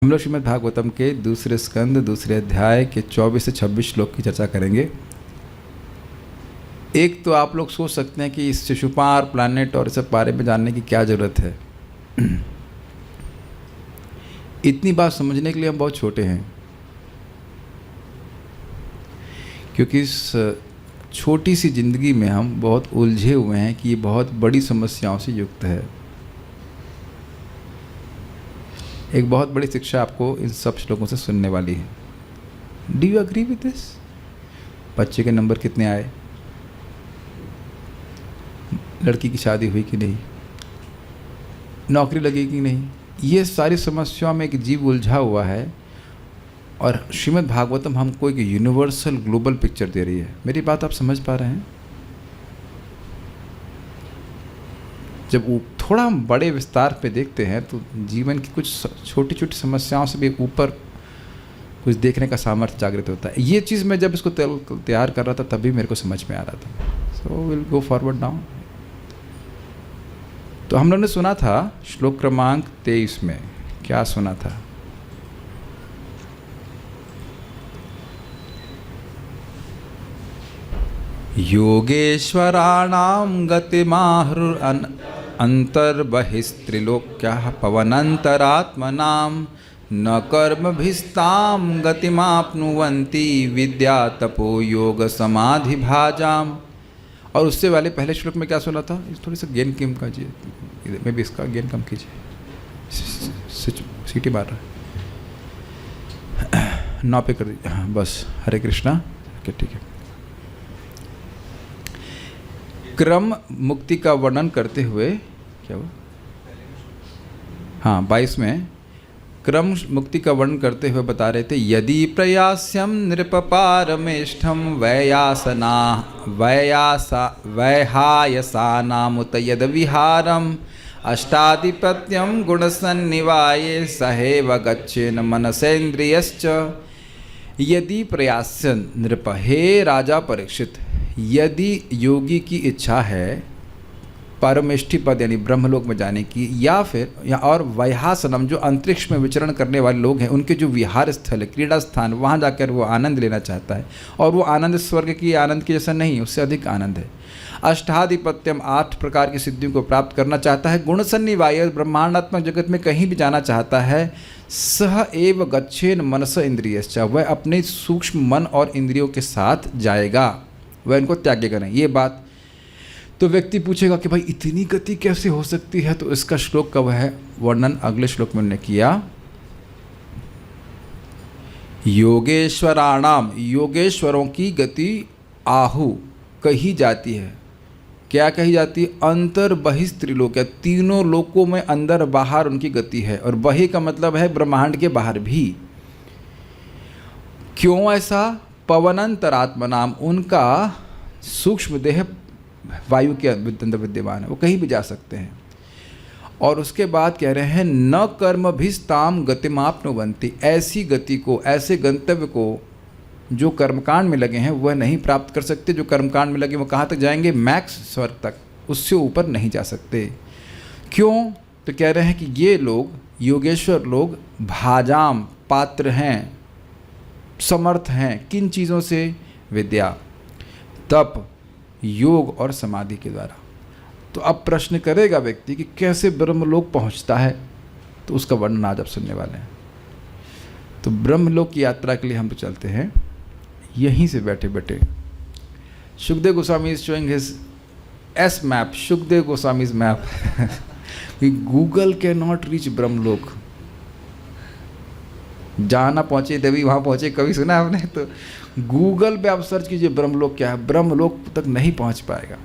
हम लोग श्रीमद् भागवतम के दूसरे स्कंद दूसरे अध्याय के 24 से 26 श्लोक की चर्चा करेंगे। एक तो आप लोग सोच सकते हैं कि इस शिशुपाल प्लैनेट और इस सब बारे में जानने की क्या ज़रूरत है। इतनी बात समझने के लिए हम बहुत छोटे हैं, क्योंकि इस छोटी सी ज़िंदगी में हम बहुत उलझे हुए हैं कि ये बहुत बड़ी समस्याओं से युक्त है। एक बहुत बड़ी शिक्षा आपको इन सब श्लोकों से सुनने वाली है। Do you agree with this? बच्चे के नंबर कितने आए, लड़की की शादी हुई कि नहीं, नौकरी लगी कि नहीं, ये सारी समस्याओं में एक जीव उलझा हुआ है। और श्रीमद् भागवतम हमको एक यूनिवर्सल ग्लोबल पिक्चर दे रही है। मेरी बात आप समझ पा रहे हैं? जब थोड़ा हम बड़े विस्तार पे देखते हैं तो जीवन की कुछ छोटी छोटी समस्याओं से भी ऊपर कुछ देखने का सामर्थ्य जागृत होता है। ये चीज़ मैं जब इसको तैयार कर रहा था तभी मेरे को समझ में आ रहा था। So will go forward now. तो हम लोगों ने सुना था श्लोक क्रमांक 23 में क्या सुना था? योगेश्वराणां गतिमाहुर अंतर्बहिस्त्रिलोक्यः पवनंतरात्मनां न कर्मभिस्तां गतिमाप्नुवन्ति विद्या तपो योग समाधि भाजाम। और उससे वाले पहले श्लोक में क्या सुना था? थोड़ी सा गेन कम कीजिए, मैं भी इसका गेन कम कीजिए। सीटी मार रहा है, 9 पे कर दीजिए। हाँ बस, हरे कृष्णा। ठीक है। क्रम मुक्ति का वर्णन करते हुए क्या हुआ? हाँ 22 में क्रम मुक्ति का वर्णन करते हुए बता रहे थे, यदि प्रयास्यम नृपपारमेष्ठम वैहायसानामुत यद विहारम अष्टाधिपत्यम गुणसन्निवाये सहेव गच्छेन मनसेन्द्रियश्च। यदि प्रयास्यन नृप, हे राजा परीक्षित, यदि योगी की इच्छा है परमेष्ठि पद यानी ब्रह्मलोक में जाने की, या फिर और वैहासनम जो अंतरिक्ष में विचरण करने वाले लोग हैं, उनके जो विहार स्थल है, क्रीड़ा स्थान, वहाँ जाकर वो आनंद लेना चाहता है, और वो आनंद स्वर्ग की आनंद के जैसा नहीं, उससे अधिक आनंद है। अष्टाधिपत्यम 8 प्रकार की सिद्धियों को प्राप्त करना चाहता है। गुणसन्निवाय ब्रह्मांडात्मक जगत में कहीं भी जाना चाहता है। सह एव गच्छेन मनस इंद्रियश्च, वह अपने सूक्ष्म मन और इंद्रियों के साथ जाएगा, वह इनको त्यागेगा नहीं। ये बात तो व्यक्ति पूछेगा कि भाई इतनी गति कैसे हो सकती है? तो इसका श्लोक का वह वर्णन अगले श्लोक में उन्होंने किया। योगेश्वराणाम, योगेश्वरों की गति आहु कही जाती है। क्या कही जाती है? अंतर बहिस्त्रिलोक, तीनों लोकों में अंदर बाहर उनकी गति है। और बहि का मतलब है ब्रह्मांड के बाहर भी। क्यों ऐसा? पवनंतरात्मा नाम, उनका सूक्ष्म देह वायु के अंदर विद्यमान है, वो कहीं भी जा सकते हैं। और उसके बाद कह रहे हैं न कर्म भिस्ताम गतिमाप्नुवन्ति, ऐसी गति को, ऐसे गंतव्य को जो कर्मकांड में लगे हैं वह नहीं प्राप्त कर सकते। जो कर्मकांड में लगे वो कहाँ तक जाएंगे? मैक्स स्वर्ग तक, उससे ऊपर नहीं जा सकते। क्यों? तो कह रहे हैं कि ये लोग, योगेश्वर लोग, भाजाम, पात्र हैं, समर्थ हैं। किन चीज़ों से? विद्या, तप, योग और समाधि के द्वारा। तो अब प्रश्न करेगा व्यक्ति कि कैसे ब्रह्मलोक पहुंचता है? तो उसका वर्णन आज आप सुनने वाले हैं। तो ब्रह्मलोक की यात्रा के लिए हम तो चलते हैं यहीं से बैठे बैठे। Sukhdev Goswami is showing his as map, Sukhdev Goswami's map. Google can not reach Brahmalok. जहाँ ना पहुँचे देवी वहाँ पहुँचे, कभी सुना आपने? तो गूगल पे आप सर्च कीजिए ब्रह्मलोक क्या है, ब्रह्मलोक तक नहीं पहुँच पाएगा।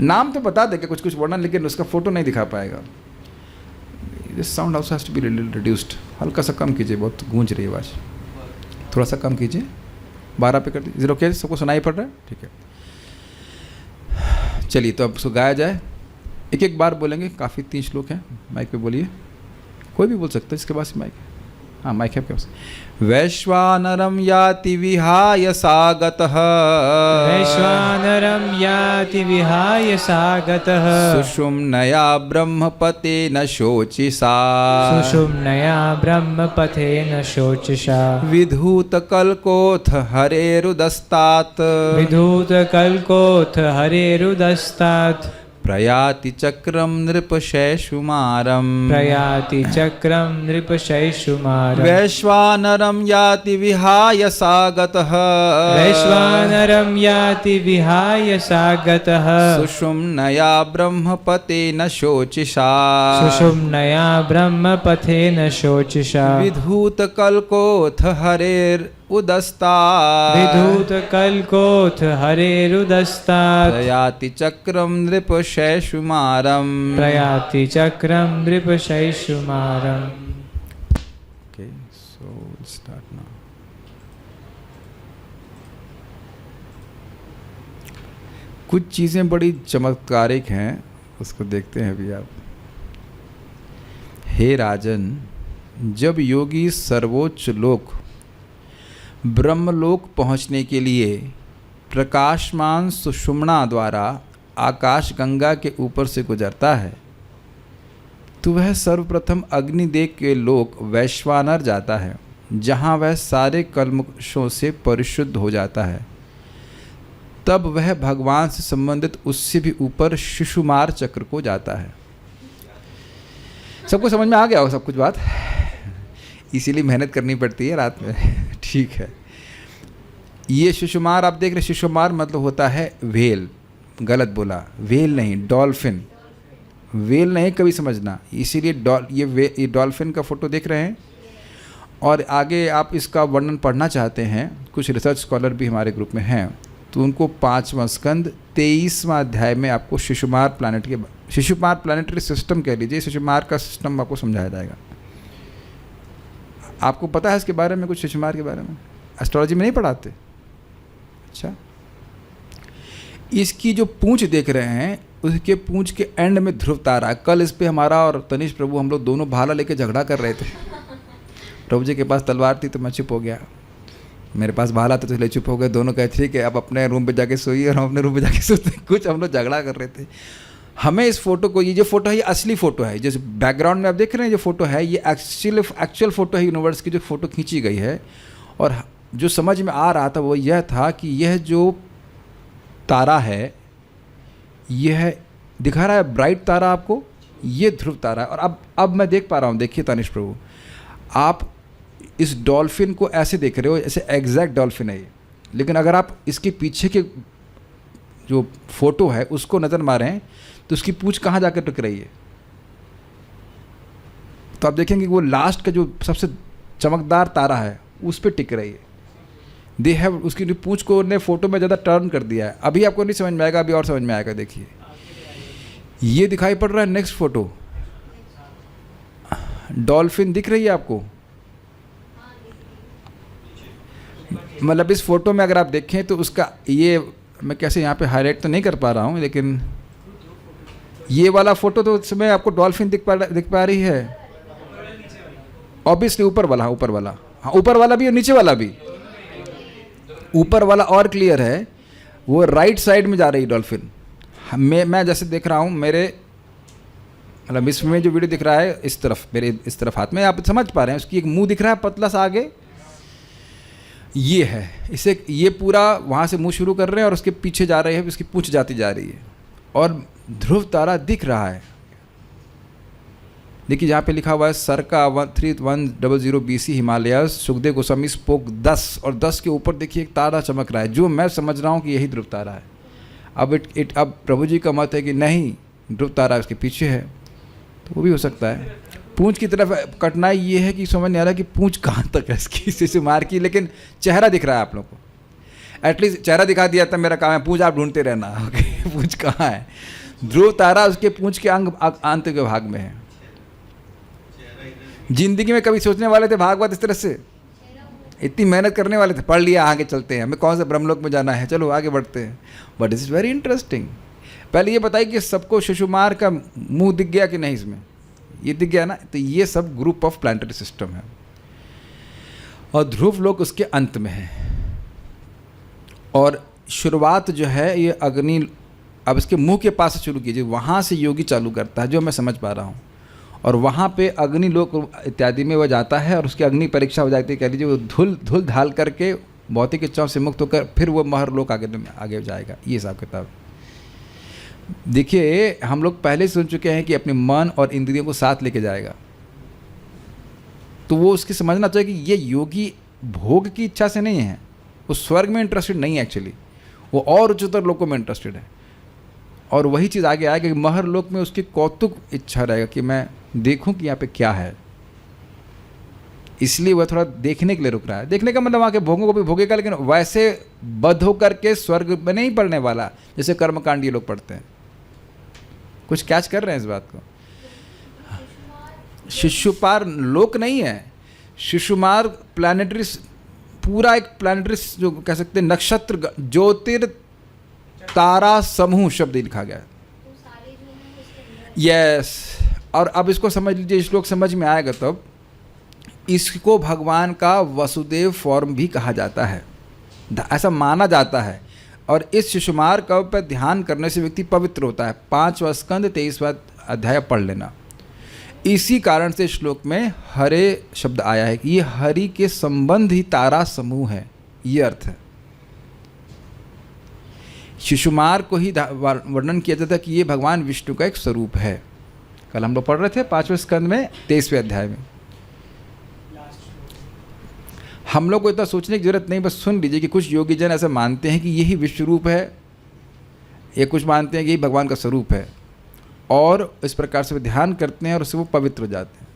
नाम तो बता देगा कुछ कुछ वर्णन, लेकिन उसका फोटो नहीं दिखा पाएगा। This sound also has to be reduced. हल्का सा कम कीजिए, बहुत गूंज रही है आवाज़। थोड़ा सा कम कीजिए, 12 पे कर दीजिए। 0 के सबको सुनाई पड़ रहा है? ठीक है, चलिए तो अब उसको गाया जाए। एक एक बार बोलेंगे, काफ़ी 3 श्लोक हैं। माइक पे बोलिए, कोई भी बोल सकता है जिसके पास माइक है। हाँ माइक है आपके पास। वैश्वानरं याति विहाय सागतः, वैश्वानरं याति विहाय सागतः, सुषुम्नया ब्रह्मपतेन शोचिषा, सुषुम्नया ब्रह्मपथेन शोचिषा, विधूतकल्कोऽथ हरेरुदस्तात्, विधूतकल्कोऽथ हरेरुदस्तात्, प्रयाति चक्रं नृपशैशुमारम्, प्रयाति चक्रं नृपशैशुमारम्। वैश्वानरं याति विहाय सागतः, वैश्वानरं याति विहाय सागतः, सुषुम्नया ब्रह्मपतेन शोचिषा, सुषुम्नया ब्रह्मपथेन शोचिषा, विधूतकल्कोऽथ हरेरुदस्तात्, विधूतकल्कोऽथ हरेरुदस्तात्, प्रयाति चक्रं नृपशैशुमारम्, प्रयाति चक्रं नृपशैशुमारम्। Okay, so we'll start now. कुछ चीज़ें बड़ी चमत्कारिक हैं, उसको देखते हैं अभी आप। हे राजन, जब योगी सर्वोच्च लोक ब्रह्मलोक पहुँचने के लिए प्रकाशमान सुषुम्ना द्वारा आकाश गंगा के ऊपर से गुजरता है, तो वह सर्वप्रथम अग्निदेव के लोक वैश्वानर जाता है, जहाँ वह सारे कल्मशों से परिशुद्ध हो जाता है। तब वह भगवान से संबंधित उससे भी ऊपर शिशुमार चक्र को जाता है। सबको समझ में आ गया हो सब कुछ बात? इसीलिए मेहनत करनी पड़ती है रात में। ठीक है, ये शिशुमार आप देख रहे, शिशुमार मतलब होता है व्हेल। गलत बोला, व्हेल नहीं, डॉल्फिन। व्हेल नहीं कभी समझना, इसीलिए ये डॉल्फिन का फोटो देख रहे हैं। और आगे आप इसका वर्णन पढ़ना चाहते हैं, कुछ रिसर्च स्कॉलर भी हमारे ग्रुप में हैं, तो उनको 5वां स्कंद 23वां अध्याय में आपको शिशुमार प्लानिटरी सिस्टम कह लीजिए, शिशुमार का सिस्टम आपको समझाया जाएगा। आपको पता है इसके बारे में कुछ, शिशुमार के बारे में? एस्ट्रोलॉजी में नहीं पढ़ाते? अच्छा, इसकी जो पूंछ देख रहे हैं, उसके पूंछ के एंड में ध्रुव तारा है। कल इस पे हमारा और तनिष प्रभु हम लोग दोनों भाला लेके झगड़ा कर रहे थे। प्रभु जी के पास तलवार थी तो मैं चुप हो गया, मेरे पास भाला था तो इसलिए चुप हो गए। दोनों कहे ठीक है, अब अपने रूम पे जाके सोइए और हम अपने रूम पे जाके सोते। कुछ हम लोग झगड़ा कर रहे थे। हमें इस फोटो को, ये जो फोटो है ये असली फ़ोटो है, जैसे बैकग्राउंड में आप देख रहे हैं जो फोटो है, ये एक्चुअल फ़ोटो है यूनिवर्स की जो फ़ोटो खींची गई है। और जो समझ में आ रहा था वो यह था कि यह जो तारा है, यह दिखा रहा है ब्राइट तारा आपको, ये ध्रुव तारा है। और अब मैं देख पा रहा हूँ, देखिए तनिष प्रभु, आप इस डॉल्फिन को ऐसे देख रहे हो, ऐसे एग्जैक्ट डॉल्फिन है ये। लेकिन अगर आप इसके पीछे के जो फोटो है उसको नज़र मारें तो उसकी पूंछ कहाँ जाकर टिक रही है, तो आप देखेंगे वो लास्ट का जो सबसे चमकदार तारा है उस पर टिक रही है। दे हैव उसकी पूंछ को ने फोटो में ज़्यादा टर्न कर दिया है। अभी आपको नहीं समझ में आएगा, अभी और समझ में आएगा। देखिए ये दिखाई पड़ रहा है नेक्स्ट फोटो, डॉल्फिन दिख रही है आपको? मतलब इस फोटो में अगर आप देखें तो उसका, ये मैं कैसे यहाँ पे हाईलाइट तो नहीं कर पा रहा हूँ, लेकिन ये वाला फोटो तो उसमें आपको डॉल्फिन दिख पा रही है। ऑब्वियसली ऊपर वाला, हाँ ऊपर वाला भी और नीचे वाला भी। ऊपर वाला और क्लियर है, वो राइट साइड में जा रही है डॉल्फिन। मैं जैसे देख रहा हूँ, मेरे मतलब इसमें जो वीडियो दिख रहा है इस तरफ, मेरे इस तरफ हाथ में, आप समझ पा रहे हैं, उसकी एक मुंह दिख रहा है पतला सा आगे, ये है। इसे ये पूरा वहाँ से मुंह शुरू कर रहे हैं और उसके पीछे जा रहे हैं, उसकी पूंछ जाती जा रही है और ध्रुव तारा दिख रहा है। देखिए जहाँ पे लिखा हुआ है सरका 3100 BC हिमालय, सुखदेव गोस्वामी स्पोक 10, और 10 के ऊपर देखिए एक तारा चमक रहा है, जो मैं समझ रहा हूँ कि यही ध्रुव तारा है। अब प्रभु जी का मत है कि नहीं, ध्रुव तारा उसके पीछे है, तो वो भी हो सकता है। पूंछ की तरफ कठिनाई ये है कि समझ नहीं आ रहा कि पूंछ कहाँ तक है इसकी, शिशुमार की, लेकिन चेहरा दिख रहा है आप लोग को। एटलीस्ट चेहरा दिखा दिया था, मेरा काम है, पूंछ आप ढूंढते रहना। ओके, पूंछ कहाँ है? ध्रुव तारा उसके पूंछ के आंतरिक भाग में है। जिंदगी में कभी सोचने वाले थे भागवत इस तरह से? इतनी मेहनत करने वाले थे, पढ़ लिया आगे चलते हैं, हमें कौन से ब्रह्मलोक में जाना है, चलो आगे बढ़ते हैं। But it's very interesting. पहले ये बताइए कि सबको शिशुमार का मुंह दिख गया कि नहीं? इसमें ये दिख गया ना? तो ये सब ग्रुप ऑफ प्लानिटरी सिस्टम है। और ध्रुव लोक उसके अंत में है। और शुरुआत जो है ये अग्नि, अब इसके मुंह के पास से शुरू कीजिए, वहाँ से योगी चालू करता है, जो मैं समझ पा रहा हूँ। और वहाँ पे अग्नि लोक इत्यादि में वो जाता है और उसकी अग्नि परीक्षा हो जाती है, कह लीजिए वो धुल धाल करके भौतिक इच्छाओं से मुक्त होकर फिर वो महर लोक आगे जाएगा। ये हिसाब किताब। देखिए हम लोग पहले सुन चुके हैं कि अपने मन और इंद्रियों को साथ लेके जाएगा, तो वो उसकी समझना चाहिए कि ये योगी भोग की इच्छा से नहीं है, वो स्वर्ग में इंटरेस्टेड नहीं है एक्चुअली, वो और उच्चतर लोकों में इंटरेस्टेड है। और वही चीज़ आगे आएगा कि महर लोक में उसकी कौतुक इच्छा रहेगा कि मैं देखूं कि यहाँ पे क्या है, इसलिए वह थोड़ा देखने के लिए रुक रहा है। देखने का मतलब वहाँ के भोगों को भी भोगेगा, लेकिन वैसे बद्ध होकर के स्वर्ग में नहीं पढ़ने वाला जैसे कर्मकांड ये लोग पढ़ते हैं। कुछ कैच कर रहे हैं इस बात को? शिशुपार लोक नहीं है, शिशुमार प्लानिटरी, पूरा एक प्लानिटरी जो कह सकते हैं नक्षत्र ज्योतिर तारा समूह शब्द लिखा गया है। यस। और अब इसको समझ लीजिए, श्लोक समझ में आएगा तब। इसको भगवान का वसुदेव फॉर्म भी कहा जाता है, ऐसा माना जाता है। और इस शिशुमार का पर ध्यान करने से व्यक्ति पवित्र होता है। 5वां स्कंद 23वां अध्याय पढ़ लेना। इसी कारण से श्लोक में हरे शब्द आया है कि ये हरि के संबंध ही तारा समूह है, ये अर्थ है। शिशुमार को ही वर्णन किया जाता है कि ये भगवान विष्णु का एक स्वरूप है। कल हम लोग पढ़ रहे थे 5वें स्कंद में 23वें अध्याय में। हम लोग को इतना सोचने की जरूरत नहीं, बस सुन लीजिए कि कुछ योगी जन ऐसा मानते हैं कि यही विश्व रूप है, ये कुछ मानते हैं कि यही भगवान का स्वरूप है, और इस प्रकार से वो ध्यान करते हैं और उससे वो पवित्र हो जाते हैं।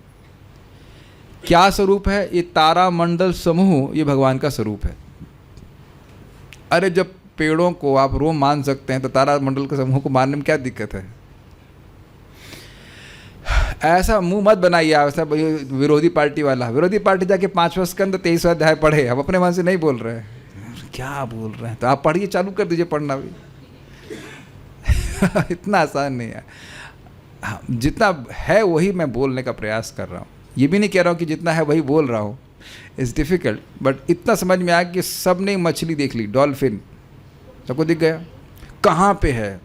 क्या स्वरूप है? ये तारा मंडल समूह, ये भगवान का स्वरूप है। अरे जब पेड़ों को आप रोम मान सकते हैं तो तारा मंडल के समूह को मानने में क्या दिक्कत है? ऐसा मुंह मत बनाइए आप, ऐसा विरोधी पार्टी वाला। विरोधी पार्टी जाके 5वां स्कंद 23वां अध्याय पढ़े, हम अपने मन से नहीं बोल रहे हैं। क्या बोल रहे हैं? तो आप पढ़िए, चालू कर दीजिए पढ़ना भी। इतना आसान नहीं है। हाँ, जितना है वही मैं बोलने का प्रयास कर रहा हूँ। ये भी नहीं कह रहा हूँ कि जितना है वही बोल रहा हूँ, इट्स डिफ़िकल्ट, बट इतना समझ में आया कि सब ने मछली देख ली, डॉल्फिन सबको दिख गया। कहाँ पे है?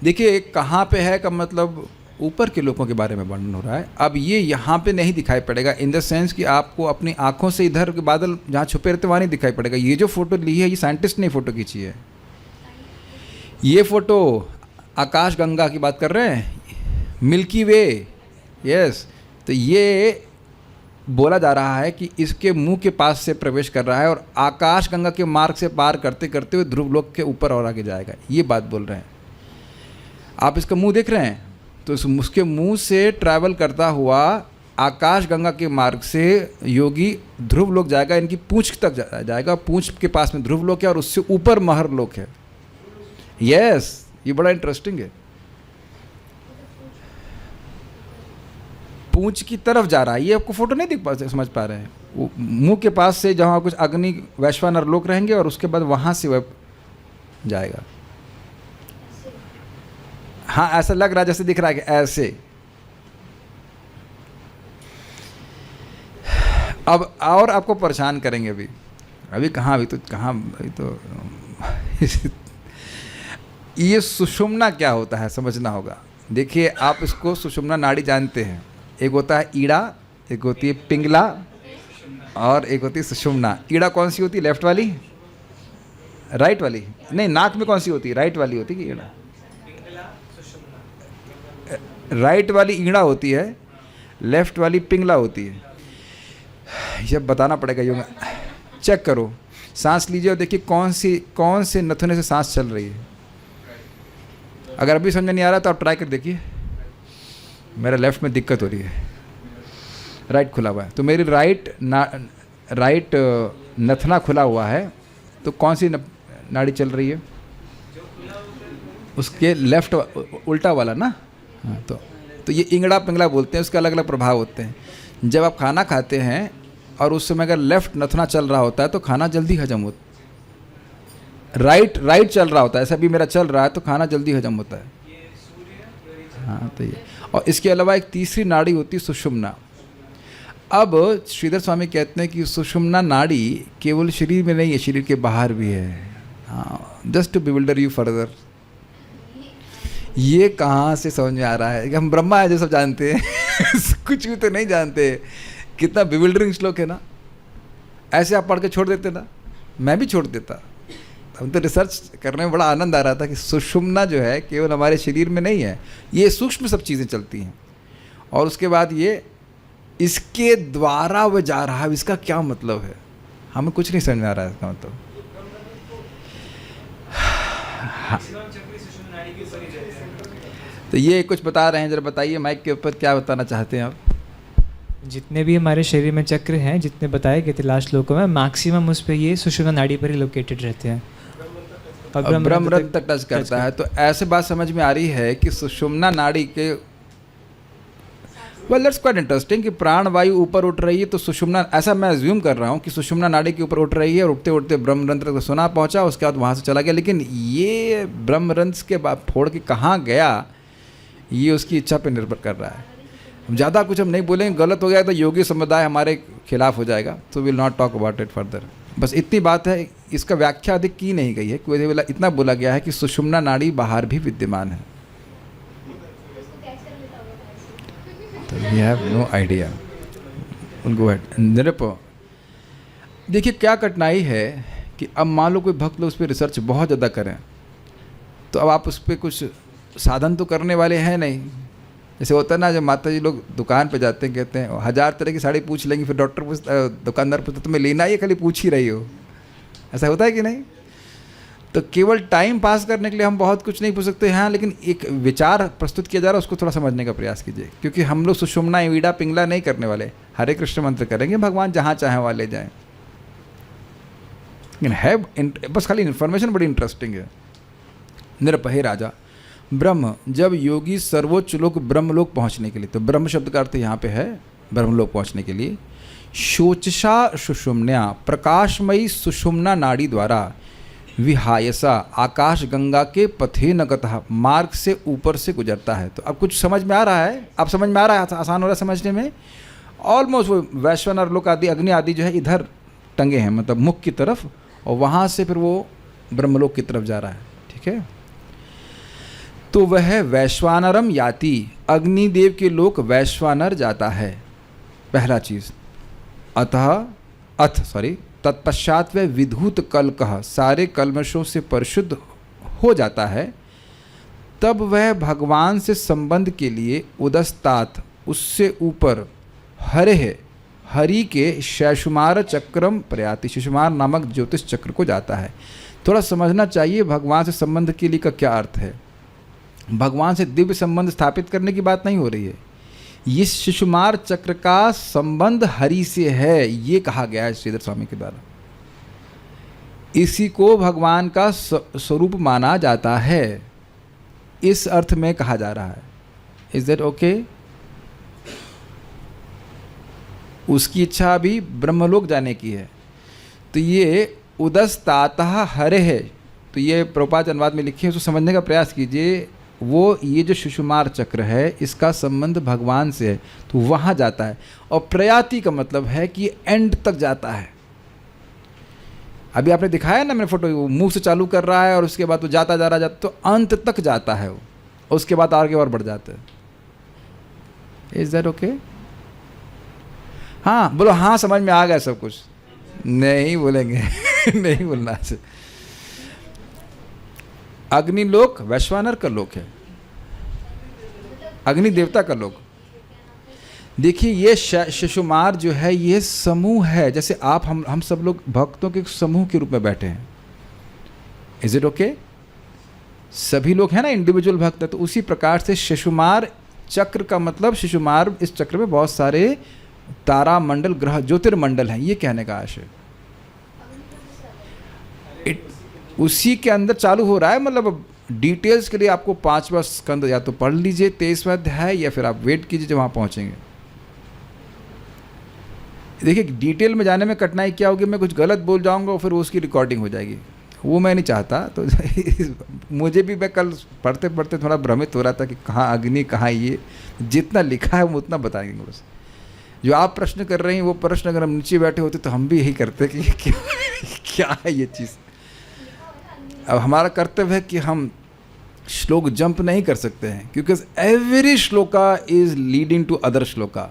देखिए कहाँ पे है का मतलब ऊपर के लोगों के बारे में वर्णन हो रहा है। अब ये यहाँ पे नहीं दिखाई पड़ेगा, इन द सेंस कि आपको अपनी आँखों से इधर के बादल जहाँ छुपे रहते वहाँ नहीं दिखाई पड़ेगा। ये जो फ़ोटो ली है ये साइंटिस्ट ने फ़ोटो खींची है। ये फ़ोटो आकाश गंगा की बात कर रहे हैं, मिल्की वे। यस, तो ये बोला जा रहा है कि इसके मुंह के पास से प्रवेश कर रहा है और आकाश गंगा के मार्ग से पार करते करते हुए ध्रुव लोक के ऊपर और आगे जाएगा। ये बात बोल रहे हैं। आप इसका मुंह देख रहे हैं, तो उसके मुंह से ट्रैवल करता हुआ आकाश गंगा के मार्ग से योगी ध्रुव लोक जाएगा, इनकी पूंछ तक जाएगा। पूंछ के पास में ध्रुव लोक है और उससे ऊपर महर लोक है। यस, ये बड़ा इंटरेस्टिंग है। पूंछ की तरफ जा रहा है, ये आपको फोटो नहीं दिख पा समझ पा रहे हैं। वो मुंह के पास से जहाँ कुछ अग्नि वैश्वानर लोक रहेंगे और उसके बाद वहाँ से वह जाएगा। हाँ, ऐसा लग रहा है जैसे दिख रहा है कि ऐसे। अब और आपको परेशान करेंगे। अभी कहाँ ये सुषुम्ना क्या होता है समझना होगा। देखिए आप इसको सुषुम्ना नाड़ी जानते हैं, एक होता है ईड़ा, एक होती है पिंगला और एक होती है सुषुम्ना। ईड़ा कौन सी होती है? लेफ्ट वाली, राइट वाली? नहीं, नाक में कौन सी होती है? राइट वाली होती है कि ईड़ा? राइट वाली ईड़ा होती है, लेफ्ट वाली पिंगला होती है। ये बताना पड़ेगा। यूँ चेक करो, सांस लीजिए और देखिए कौन से नथुने से सांस चल रही है। अगर अभी समझ नहीं आ रहा तो आप ट्राई कर देखिए। मेरा लेफ्ट में दिक्कत हो रही है, राइट खुला हुआ है, तो मेरी राइट नथना खुला हुआ है, तो कौन सी नाड़ी चल रही है? उसके लेफ्ट, उल्टा वाला ना। हाँ, तो ये इंगड़ा पिंगला बोलते हैं, उसके अलग अलग प्रभाव होते हैं। जब आप खाना खाते हैं और उस समय अगर लेफ्ट नथना चल रहा होता है तो खाना जल्दी हजम होता है। राइट चल रहा होता है, ऐसा भी मेरा चल रहा है, तो खाना जल्दी हजम होता है। हाँ, तो ये। और इसके अलावा एक तीसरी नाड़ी होती है सुषुम्ना। अब श्रीधर स्वामी कहते हैं कि सुषुम्ना नाड़ी केवल शरीर में नहीं है, शरीर के बाहर भी है। हाँ, just to bewilder you further. ये कहाँ से समझ में आ रहा है कि हम ब्रह्मा है जो सब जानते हैं कुछ भी तो नहीं जानते। कितना बिविल्डरिंग श्लोक है ना। ऐसे आप पढ़ के छोड़ देते ना, मैं भी छोड़ देता। हम तो रिसर्च करने में बड़ा आनंद आ रहा था कि सुषुम्ना जो है केवल हमारे शरीर में नहीं है, ये सूक्ष्म सब चीज़ें चलती हैं। और उसके बाद ये इसके द्वारा वह जा रहा है, इसका क्या मतलब है, हमें कुछ नहीं समझ में आ रहा है इसका मतलब। तो ये कुछ बता रहे हैं, जरा बताइए माइक के ऊपर क्या बताना चाहते हैं आप। जितने भी हमारे शरीर में चक्र हैं, जितने बताए गए थे लास्ट श्लोकों में, मैक्सिमम उस पर ये सुषुम्ना नाड़ी पर ही लोकेटेड रहते हैं और ब्रह्मरंध्र तक टच करता है। तो ऐसे बात समझ में आ रही है कि सुषुम्ना नाड़ी के वेल दैट्स क्वाइट इंटरेस्टिंग कि प्राण वायु ऊपर उठ रही है तो सुषुम्ना, ऐसा मैं अज्यूम कर रहा हूँ कि सुषुम्ना नाड़ी के ऊपर उठ रही है और उठते उठते ब्रह्मरंध्र तक सुना पहुँचा, उसके बाद वहाँ से चला गया। लेकिन ये ब्रह्मरंध्र के बाद फोड़ के कहाँ गया, ये उसकी इच्छा पर निर्भर कर रहा है। ज़्यादा कुछ हम नहीं बोलेंगे, गलत हो गया तो योगी समुदाय हमारे खिलाफ हो जाएगा, तो will not talk about it further. बस इतनी बात है, इसका व्याख्या अधिक की नहीं गई है। केवल इतना बोला गया है कि सुषुम्ना नाड़ी बाहर भी विद्यमान है। तो we have no idea. Go ahead निरप। देखिए क्या कठिनाई है कि अब मान लो कोई भक्त लोग उस पर रिसर्च बहुत ज़्यादा करें, तो अब आप उस पर कुछ साधन तो करने वाले हैं नहीं। जैसे होता है ना, जब माता जी लोग दुकान पे जाते हैं, कहते हैं 1000 तरह की साड़ी पूछ लेंगे, फिर डॉक्टर पूछता, दुकानदार पूछता तुम्हें लेना ही है, खाली पूछ ही रही हो। ऐसा होता है कि नहीं? तो केवल टाइम पास करने के लिए हम बहुत कुछ नहीं पूछ सकते हैं, लेकिन एक विचार प्रस्तुत किया जा रहा है, उसको थोड़ा समझने का प्रयास कीजिए। क्योंकि हम लोग सुषुम्ना ईड़ा पिंगला नहीं करने वाले, हरे कृष्ण मंत्र करेंगे, भगवान जहाँ चाहें वहाँ ले जाएँ। लेकिन है बस खाली इन्फॉर्मेशन बड़ी इंटरेस्टिंग है। निरपहे राजा ब्रह्म, जब योगी सर्वोच्च लोक ब्रह्मलोक पहुँचने के लिए, तो ब्रह्म शब्द का अर्थ यहाँ पे है ब्रह्मलोक पहुँचने के लिए, शोचसा सुषुम्न्या प्रकाशमयी सुषुम्ना नाड़ी द्वारा विहायसा आकाश गंगा के पथे नगतः मार्ग से ऊपर से गुजरता है। तो अब कुछ समझ में आ रहा है, अब समझ में आ रहा है, आसान हो रहा है समझने में। ऑलमोस्ट वो वैश्वानर लोक आदि अग्नि आदि जो है इधर टंगे हैं, मतलब मुख की तरफ, और वहाँ से फिर वो ब्रह्मलोक की तरफ जा रहा है। ठीक है, तो वह वैश्वानरम याति, अग्निदेव के लोक वैश्वानर जाता है, पहला चीज़। तत्पश्चात वह विधूत कलकह, सारे कल्मशों से परिशुद्ध हो जाता है। तब वह भगवान से संबंध के लिए उदस्तात, उससे ऊपर हरे हरि के शैशुमार चक्रम प्रयाति, शिशुमार नामक ज्योतिष चक्र को जाता है। थोड़ा समझना चाहिए भगवान से संबंध के लिए का क्या अर्थ है। भगवान से दिव्य संबंध स्थापित करने की बात नहीं हो रही है। ये शिशुमार चक्र का संबंध हरि से है, ये कहा गया है श्रीधर स्वामी के द्वारा। इसी को भगवान का स्वरूप माना जाता है, इस अर्थ में कहा जा रहा है। Is that okay? उसकी इच्छा अभी ब्रह्मलोक जाने की है। तो ये उदस्तातः हरे है, तो ये प्रभुपाद अनुवाद में लिखे, उसको समझने का प्रयास कीजिए। वो ये जो शिशुमार चक्र है, इसका संबंध भगवान से है, तो वहाँ जाता है। और प्रयाति का मतलब है कि एंड तक जाता है। अभी आपने दिखाया ना मैंने फोटो, वो मुंह से चालू कर रहा है और उसके बाद वो जाता जा रहा जाता, तो अंत तक जाता है वो, उसके बाद आगे और बढ़ जाता है। Is that okay? हाँ बोलो, हाँ समझ में आ गया सब कुछ। नहीं बोलेंगे नहीं बोलना से। अग्निलोक वैश्वानर का लोक है, अग्नि देवता का लोक। देखिए ये शिशुमार जो है ये समूह है, जैसे आप हम सब लोग भक्तों के समूह के रूप में बैठे हैं। Is it okay? सभी लोग हैं ना, इंडिविजुअल भक्त है। तो उसी प्रकार से शिशुमार चक्र का मतलब, शिशुमार इस चक्र में बहुत सारे तारा मंडल ग्रह ज्योतिर्मंडल हैं, ये कहने का आशय। उसी के अंदर चालू हो रहा है। मतलब डिटेल्स के लिए आपको 5वां स्कंद या तो पढ़ लीजिए 23वां अध्याय, या फिर आप वेट कीजिए जब वहाँ पहुँचेंगे। देखिए डिटेल में जाने में कठिनाई क्या होगी, मैं कुछ गलत बोल जाऊँगा और फिर उसकी रिकॉर्डिंग हो जाएगी, वो मैं नहीं चाहता। तो मुझे भी, मैं कल पढ़ते पढ़ते थोड़ा भ्रमित हो रहा था कि कहाँ अग्नि कहाँ ये, जितना लिखा है वो उतना बताएंगे बस। जो आप प्रश्न कर रहे हैं वो प्रश्न अगर हम नीचे बैठे होते तो हम भी यही करते कि क्या है ये चीज़। अब हमारा कर्तव्य है कि हम श्लोक जंप नहीं कर सकते हैं, क्योंकि every shloka is leading to other shloka.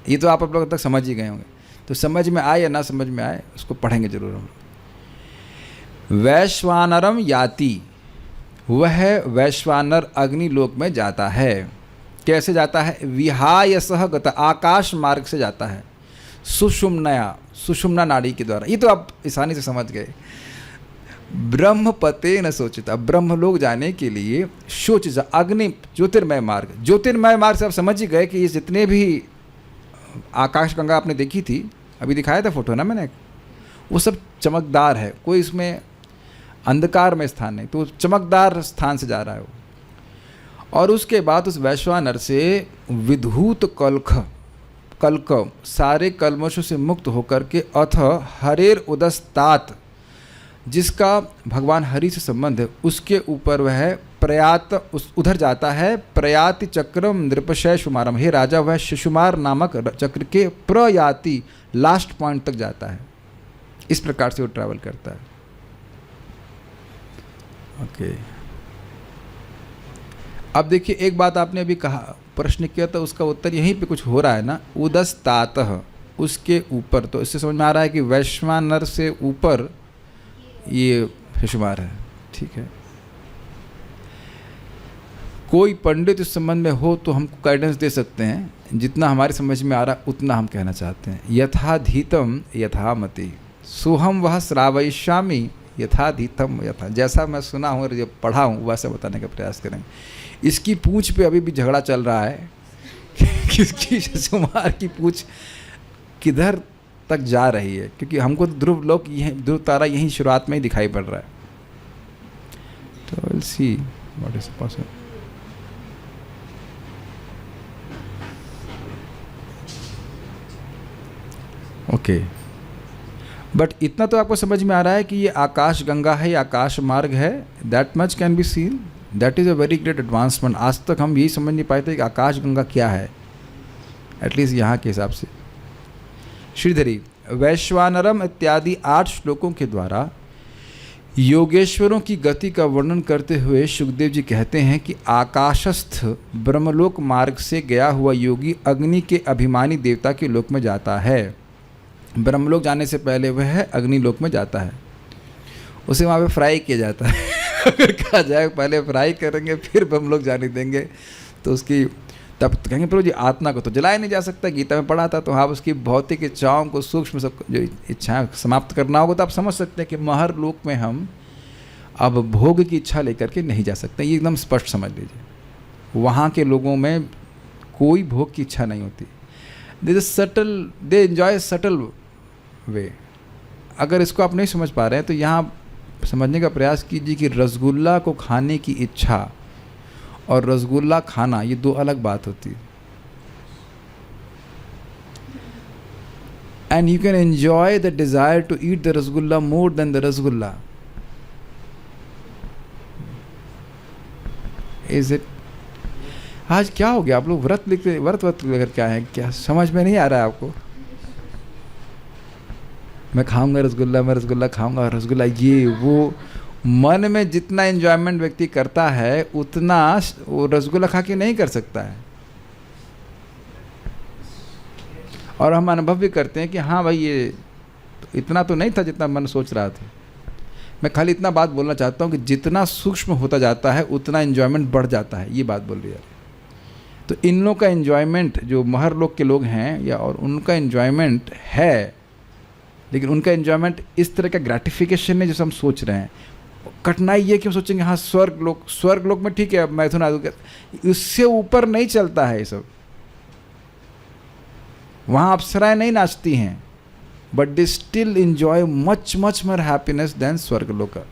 ये तो आप लोग तक समझ ही गए होंगे, तो समझ में आए या ना समझ में आए उसको पढ़ेंगे जरूर हम। वैश्वानरम याति, वह वैश्वानर अग्निलोक में जाता है। कैसे जाता है? विहायसह गत, आकाश मार्ग से जाता है। सुषुम्नया, सुषुम्ना नाड़ी के द्वारा। ये तो आप आसानी से समझ गए। ब्रह्मपते न सोचिता, ब्रह्मलोक जाने के लिए शोच अग्नि ज्योतिर्मय मार्ग। ज्योतिर्मय मार्ग से आप समझ ही गए कि ये जितने भी आकाश गंगा आपने देखी थी, अभी दिखाया था फोटो ना मैंने, वो सब चमकदार है, कोई इसमें अंधकार में स्थान नहीं, तो चमकदार स्थान से जा रहा है वो। और उसके बाद उस वैश्वानर से विधूत कल्क सारे कल्मशों से मुक्त होकर के अथ हरेर उदस्तात, जिसका भगवान हरि से संबंध है, उसके ऊपर वह प्रयात उधर जाता है। प्रयाति चक्रम नृपशय शुमारम, हे राजा वह शिशुमार नामक चक्र के प्रयाति लास्ट पॉइंट तक जाता है। इस प्रकार से वो ट्रैवल करता है। ओके, अब देखिए एक बात आपने अभी कहा, प्रश्न किया था, उसका उत्तर यहीं पे कुछ हो रहा है ना, उदस्तातः, उसके ऊपर। तो इससे समझ में आ रहा है कि वैश्वानर से ऊपर ये शिशुमार है। ठीक है, कोई पंडित इस संबंध में हो तो हमको गाइडेंस दे सकते हैं, जितना हमारी समझ में आ रहा उतना हम कहना चाहते हैं। यथाधीतम यथामति, सोहम वह श्रावयिष्यामि यथाधीतम यथा, जैसा मैं सुना हूँ और जब पढ़ा हूँ वैसा बताने का प्रयास करेंगे। इसकी पूंछ पे अभी भी झगड़ा चल रहा है किसकी शिशुमार की पूंछ किधर तक जा रही है, क्योंकि हमको तो ध्रुव लोक, ध्रुव तारा यहीं शुरुआत में ही दिखाई पड़ रहा है। तो will see what is possible. Okay, but इतना तो आपको समझ में आ रहा है कि ये आकाश गंगा है, ये आकाश मार्ग है। That much can be seen, that is a very great advancement. आज तक हम यही समझ नहीं पाए थे कि आकाश गंगा क्या है, एटलीस्ट यहाँ के हिसाब से। श्रीधरी, वैश्वानरम इत्यादि 8 श्लोकों के द्वारा योगेश्वरों की गति का वर्णन करते हुए सुखदेव जी कहते हैं कि आकाशस्थ ब्रह्मलोक मार्ग से गया हुआ योगी अग्नि के अभिमानी देवता के लोक में जाता है। ब्रह्मलोक जाने से पहले वह अग्निलोक में जाता है, उसे वहाँ पे फ्राई किया जाता है अगर कहा जाए पहले फ्राई करेंगे फिर ब्रह्मलोक जाने देंगे तो उसकी, तब तो कहेंगे प्रभु जी आत्मा को तो जलाया नहीं जा सकता, गीता में पढ़ा था। तो हाँ, उसकी भौतिक इच्छाओं को, सूक्ष्म सब जो इच्छाएं समाप्त करना होगा, तो आप समझ सकते हैं कि महर लोक में हम अब भोग की इच्छा लेकर के नहीं जा सकते। ये एकदम स्पष्ट समझ लीजिए, वहाँ के लोगों में कोई भोग की इच्छा नहीं होती। They enjoy subtle way. अगर इसको आप नहीं समझ पा रहे हैं तो यहाँ समझने का प्रयास कीजिए कि रसगुल्ला को खाने की इच्छा और रसगुल्ला खाना ये 2 अलग बात होती है। And you can enjoy the desire to eat the rasgulla more than the rasgulla. Is it? आज क्या हो गया, आप लोग व्रत लिखते, व्रत लेकर क्या है, क्या समझ में नहीं आ रहा है आपको? मैं खाऊंगा रसगुल्ला, मैं रसगुल्ला खाऊंगा, रसगुल्ला ये वो। मन में जितना एंजॉयमेंट व्यक्ति करता है उतना वो रसगुल्ला खा के नहीं कर सकता है। और हम अनुभव भी करते हैं कि हाँ भाई ये तो इतना तो नहीं था जितना मन सोच रहा था। मैं खाली इतना बात बोलना चाहता हूँ कि जितना सूक्ष्म होता जाता है उतना एंजॉयमेंट बढ़ जाता है, ये बात बोल रही है। तो इन लोगों का एंजॉयमेंट, जो महर लोक के लोग हैं या और उनका एंजॉयमेंट है, लेकिन उनका एंजॉयमेंट इस तरह का ग्रेटिफिकेशन है जैसे हम सोच रहे हैं। कठिनाई ये कि हम सोचेंगे हाँ स्वर्ग लोक में ठीक है मैथुन आदि, उससे ऊपर नहीं चलता है ये सब। वहाँ अप्सराएं नहीं नाचती हैं, but they still enjoy much more happiness than स्वर्ग लोक।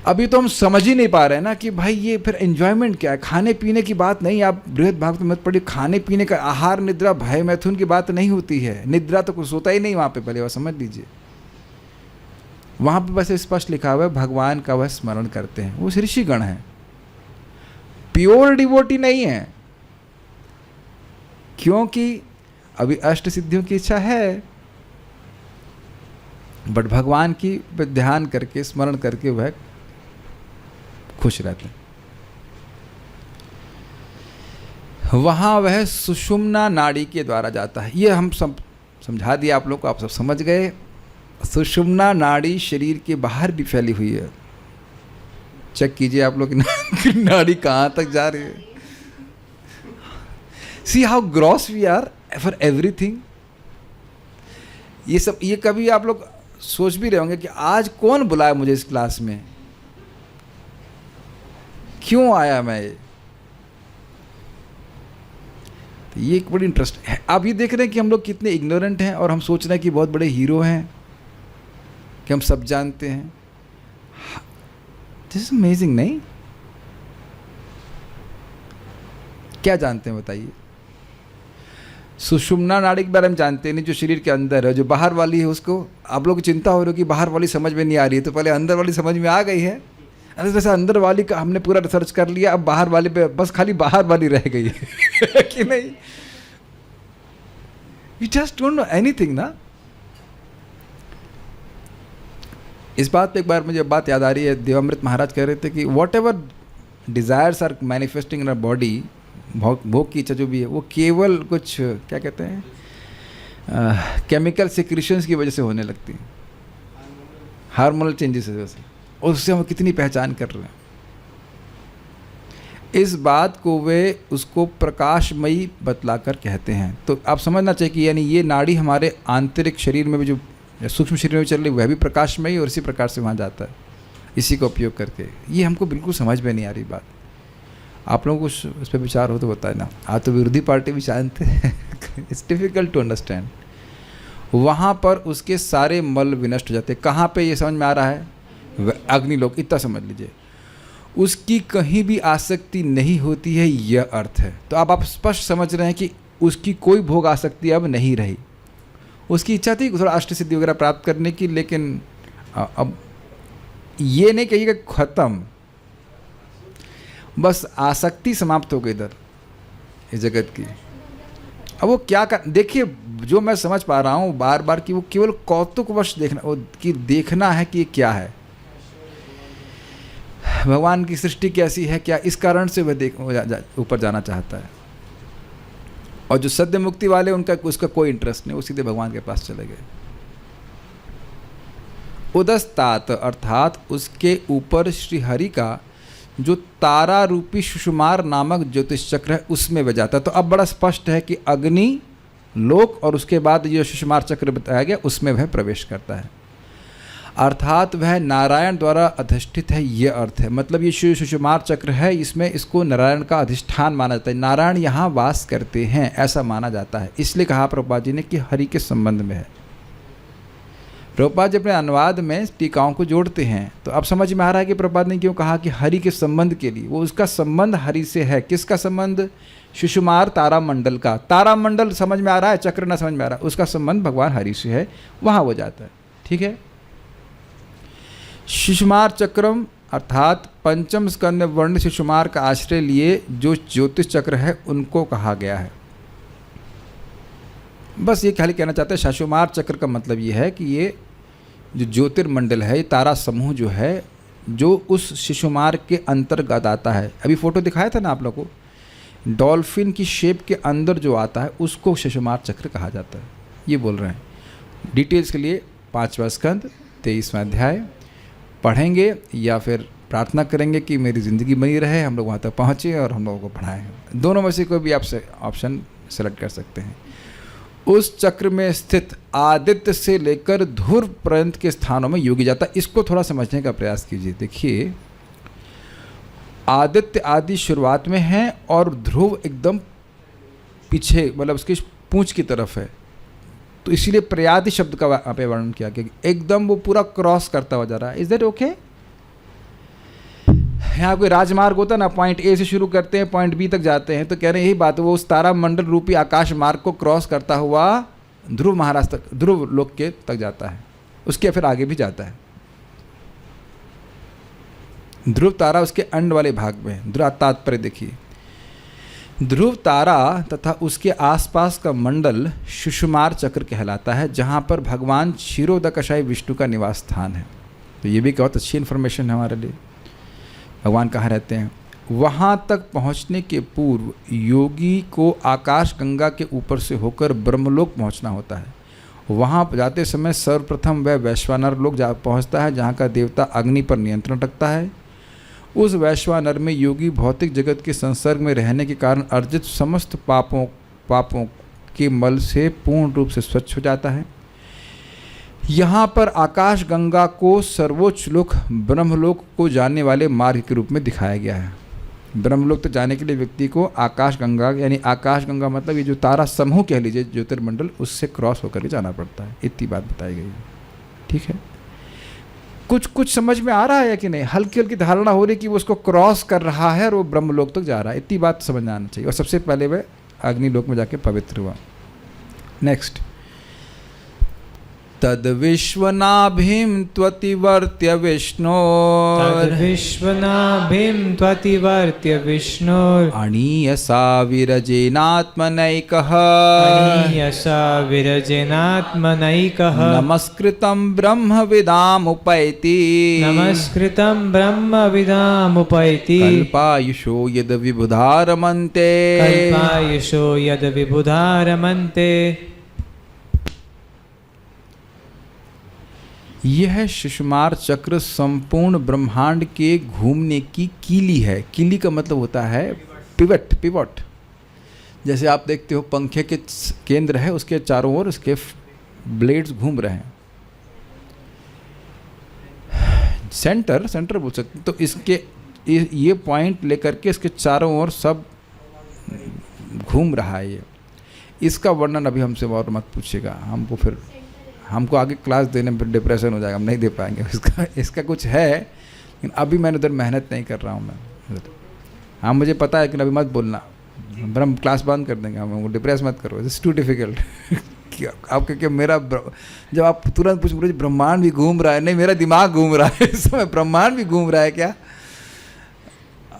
अभी तो हम समझ ही नहीं पा रहे हैं ना कि भाई ये फिर एंजॉयमेंट क्या है। खाने पीने की बात नहीं, आप बृहद भागवत में मत पढ़िए, खाने पीने का आहार निद्रा भय मैथुन की बात नहीं होती है। निद्रा तो कुछ होता ही नहीं वहाँ पे, पहले वह समझ लीजिए। वहाँ पे बस स्पष्ट लिखा हुआ है भगवान का वह स्मरण करते हैं, वो ऋषिगण हैं, प्योर डिवोटी नहीं है क्योंकि अभी अष्ट सिद्धियों की इच्छा है, बट भगवान की ध्यान करके स्मरण करके वह खुश रहते हैं। वहाँ वह सुषुम्ना नाड़ी के द्वारा जाता है। ये हम सब समझा दिया आप लोग को, आप सब समझ गए। सुषुम्ना नाड़ी शरीर के बाहर भी फैली हुई है। चेक कीजिए आप लोग की नाड़ी कहाँ तक जा रही है। See how gross we are for everything. ये सब, ये कभी आप लोग सोच भी रहे होंगे कि आज कौन बुलाया मुझे इस क्लास में, क्यों आया मैं। तो ये एक बड़ी इंटरेस्ट है। आप ये देख रहे हैं कि हम लोग कितने इग्नोरेंट हैं और हम सोच रहे हैं कि बहुत बड़े हीरो हैं, कि हम सब जानते हैं। दिस इज अमेजिंग, नहीं? क्या जानते हैं बताइए? सुषुम्ना नाड़ी के बारे में जानते हैं नहीं, जो शरीर के अंदर है। जो बाहर वाली है उसको आप लोग को चिंता हो रही है कि बाहर वाली समझ में नहीं आ रही है, तो पहले अंदर वाली समझ में आ गई है। अरे वैसे अंदर वाली का हमने पूरा रिसर्च कर लिया, अब बाहर वाली पे बस खाली बाहर वाली रह गई है कि नहीं? You just don't know anything ना। इस बात पे एक बार मुझे बात याद आ रही है, देवामृत महाराज कह रहे थे कि whatever desires are manifesting in our body, भोग की इच्छा जो भी है, वो केवल कुछ क्या कहते हैं केमिकल सिक्रीशंस की वजह से होने लगती हैं, हार्मोनल चेंजेस की वजह से। और उससे हम कितनी पहचान कर रहे हैं। इस बात को वे उसको प्रकाशमयी बतलाकर कहते हैं। तो आप समझना चाहिए कि यानी ये नाड़ी हमारे आंतरिक शरीर में भी, जो सूक्ष्म शरीर में चल रही, वह भी प्रकाशमयी और इसी प्रकार से वहाँ जाता है, इसी का उपयोग करके। ये हमको बिल्कुल समझ में नहीं आ रही बात। आप लोगों को उस पर विचार हो तो बताए ना। आप तो विरोधी पार्टी भी जानते हैं। It's difficult to understand. वहाँ पर उसके सारे मल विनष्ट हो जाते हैं। कहाँ पे ये समझ में आ रहा है? अग्निलोक। इतना समझ लीजिए, उसकी कहीं भी आसक्ति नहीं होती है, यह अर्थ है। तो अब आप स्पष्ट समझ रहे हैं कि उसकी कोई भोग आसक्ति अब नहीं रही। उसकी इच्छा थी थोड़ा अष्ट सिद्धि वगैरह प्राप्त करने की, लेकिन अब ये नहीं कहिएगा ख़त्म, बस आसक्ति समाप्त हो गई इधर इस जगत की। अब वो क्या कर, देखिए जो मैं समझ पा रहा हूँ बार बार कि वो केवल कौतुकवश देखना है कि ये क्या है, भगवान की सृष्टि कैसी है, क्या इस कारण से वह ऊपर जाना चाहता है। और जो सद्य मुक्ति वाले उसका कोई इंटरेस्ट नहीं, वो सीधे भगवान के पास चले गए। उदस्तात अर्थात उसके ऊपर श्री हरि का जो तारा रूपी सुषुमार नामक ज्योतिष चक्र है उसमें वह जाता है। तो अब बड़ा स्पष्ट है कि अग्नि लोक और उसके बाद जो सुषुमार चक्र बताया गया उसमें वह प्रवेश करता है, अर्थात वह नारायण द्वारा अधिष्ठित है, ये अर्थ है। मतलब ये सुषुमार चक्र है, इसमें इसको नारायण का अधिष्ठान माना जाता है, नारायण यहाँ वास करते हैं ऐसा माना जाता है। इसलिए कहा प्रभुपाद जी ने कि हरि के संबंध में है। प्रभुपाद जी अपने अनुवाद में टीकाओं को जोड़ते हैं, तो अब समझ में आ रहा है कि प्रभुपाद ने क्यों कहा कि हरि के संबंध के लिए। वो उसका संबंध हरि से है। किसका संबंध? सुषुमार तारामंडल का। तारामंडल समझ में आ रहा है, चक्र ना समझ में आ रहा है, उसका संबंध भगवान हरि से है, वहाँ वो जाता है। ठीक है। सुषुमार चक्रम अर्थात पंचम स्कंद वर्ण सुषुमार का आश्रय लिए जो ज्योतिष चक्र है उनको कहा गया है। बस ये खाली कहना चाहते हैं, सुषुमार चक्र का मतलब ये है कि ये जो ज्योतिर्मंडल है, ये तारा समूह जो है, जो उस सुषुमार के अंतर्गत आता है। अभी फोटो दिखाया था ना आप लोगों को, डॉल्फिन की शेप के अंदर जो आता है उसको सुषुमार चक्र कहा जाता है। ये बोल रहे हैं। डिटेल्स के लिए 5वां स्कंद 23वां अध्याय पढ़ेंगे या फिर प्रार्थना करेंगे कि मेरी ज़िंदगी बनी रहे, हम लोग वहाँ तक पहुँचे और हम लोगों को पढ़ाएं। दोनों में से कोई भी आप ऑप्शन सेलेक्ट कर सकते हैं। उस चक्र में स्थित आदित्य से लेकर ध्रुव पर्यंत के स्थानों में योगी जाता है। इसको थोड़ा समझने का प्रयास कीजिए। देखिए, आदित्य आदि शुरुआत में है और ध्रुव एकदम पीछे, मतलब उसकी पूंछ की तरफ है, तो इसीलिए प्रयादि शब्द का वहाँ पे वर्णन किया कि एकदम वो पूरा क्रॉस करता हुआ जा रहा है। Is that okay? यहाँ कोई राजमार्ग होता है ना, पॉइंट ए से शुरू करते हैं पॉइंट बी तक जाते हैं, तो कह रहे हैं यही बात, वो उस तारामंडल रूपी आकाश मार्ग को क्रॉस करता हुआ ध्रुव महाराज तक, ध्रुव लोक के तक जाता है, उसके फिर आगे भी जाता है। ध्रुव तारा उसके अंड वाले भाग में, ध्रुव तात्पर्य देखिए, ध्रुव तारा तथा उसके आसपास का मंडल सुषुमार चक्र कहलाता है, जहाँ पर भगवान क्षीरोदकशायी विष्णु का निवास स्थान है। तो ये भी बहुत अच्छी इन्फॉर्मेशन है हमारे लिए, भगवान कहाँ रहते हैं। वहाँ तक पहुँचने के पूर्व योगी को आकाश गंगा के ऊपर से होकर ब्रह्मलोक पहुँचना होता है। वहाँ जाते समय सर्वप्रथम वह वैश्वानर लोक जा पहुँचता है, जहाँ का देवता अग्नि पर नियंत्रण रखता है। उस वैश्वानर में योगी भौतिक जगत के संसर्ग में रहने के कारण अर्जित समस्त पापों के मल से पूर्ण रूप से स्वच्छ हो जाता है। यहाँ पर आकाश गंगा को सर्वोच्च लोक ब्रह्मलोक को जाने वाले मार्ग के रूप में दिखाया गया है। ब्रह्मलोक तक जाने के लिए व्यक्ति को आकाश गंगा, यानी आकाश गंगा मतलब ये जो तारा समूह कह लीजिए ज्योतिर्मंडल, उससे क्रॉस होकर के जाना पड़ता है। इतनी बात बताई गई है, ठीक है। कुछ समझ में आ रहा है कि नहीं? हल्की हल्की धारणा हो रही कि वो उसको क्रॉस कर रहा है और वो ब्रह्मलोक तक जा रहा है, इतनी बात समझ में आना चाहिए। और सबसे पहले वह अग्निलोक में जाके पवित्र हुआ। नेक्स्ट, तद विश्वनाभिं त्वतिवर्त्य विष्णो, तद विश्वनाभिं त्वतिवर्त्य विष्णु, अणीयसा विरजेनात्मनैकः, अणीयसा विरजेनात्मनैकः, नमस्कृतं ब्रह्मविदामुपैति, नमस्कृतं ब्रह्मविदामुपैति, कल्पायुषो यद विबुधारमन्ते, कल्पायुषो यद विबुधारमन्ते। यह सुषुमार चक्र संपूर्ण ब्रह्मांड के घूमने की कीली है। कीली का मतलब होता है पिवट। जैसे आप देखते हो पंखे के केंद्र है, उसके चारों ओर उसके ब्लेड्स घूम रहे हैं। सेंटर बोल सकते। तो इसके ये पॉइंट लेकर के इसके चारों ओर सब घूम रहा है। ये इसका वर्णन अभी हमसे और मत पूछिएगा, हमको आगे क्लास देने में फिर डिप्रेशन हो जाएगा, हम नहीं दे पाएंगे। इसका कुछ है, लेकिन अभी मैंने उधर मेहनत नहीं कर रहा हूँ मैं। हाँ मुझे पता है, लेकिन अभी मत बोलना, फिर हम क्लास बंद कर देंगे। हम डिप्रेस मत करो, इट्स टू डिफिकल्ट। आप क्योंकि मेरा जब आप तुरंत पूछ रहे ब्रह्मांड भी घूम रहा है, नहीं मेरा दिमाग घूम रहा है इस समय। ब्रह्मांड भी घूम रहा है क्या?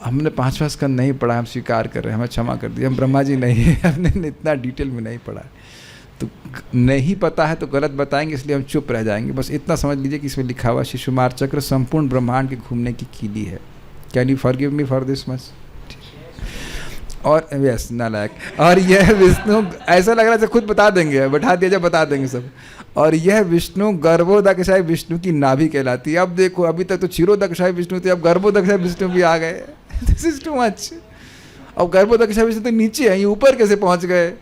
हमने 5वां स्कंद नहीं पढ़ा, हम स्वीकार कर रहे हैं, हमें क्षमा कर दिया। हम ब्रह्मा जी नहीं है, हमने इतना डिटेल में नहीं पढ़ा। तो नहीं पता है तो गलत बताएंगे, इसलिए हम चुप रह जाएंगे। बस इतना समझ लीजिए कि इसमें लिखा हुआ सुषुमार चक्र संपूर्ण ब्रह्मांड के घूमने की कीली है। Can you forgive me for this much? और यस नालायक। और यह विष्णु, ऐसा लग रहा है खुद बता देंगे, बैठा दिया जब बता देंगे सब। और यह विष्णु गर्भोदकशायी विष्णु की नाभि कहलाती है। अब देखो, अभी तक तो क्षीरोदकशायी विष्णु थे, अब गर्भोदकशायी विष्णु भी आ गए। This is too much. अब गर्भोदकशायी विष्णु तो नीचे है, ये ऊपर कैसे पहुंच गए?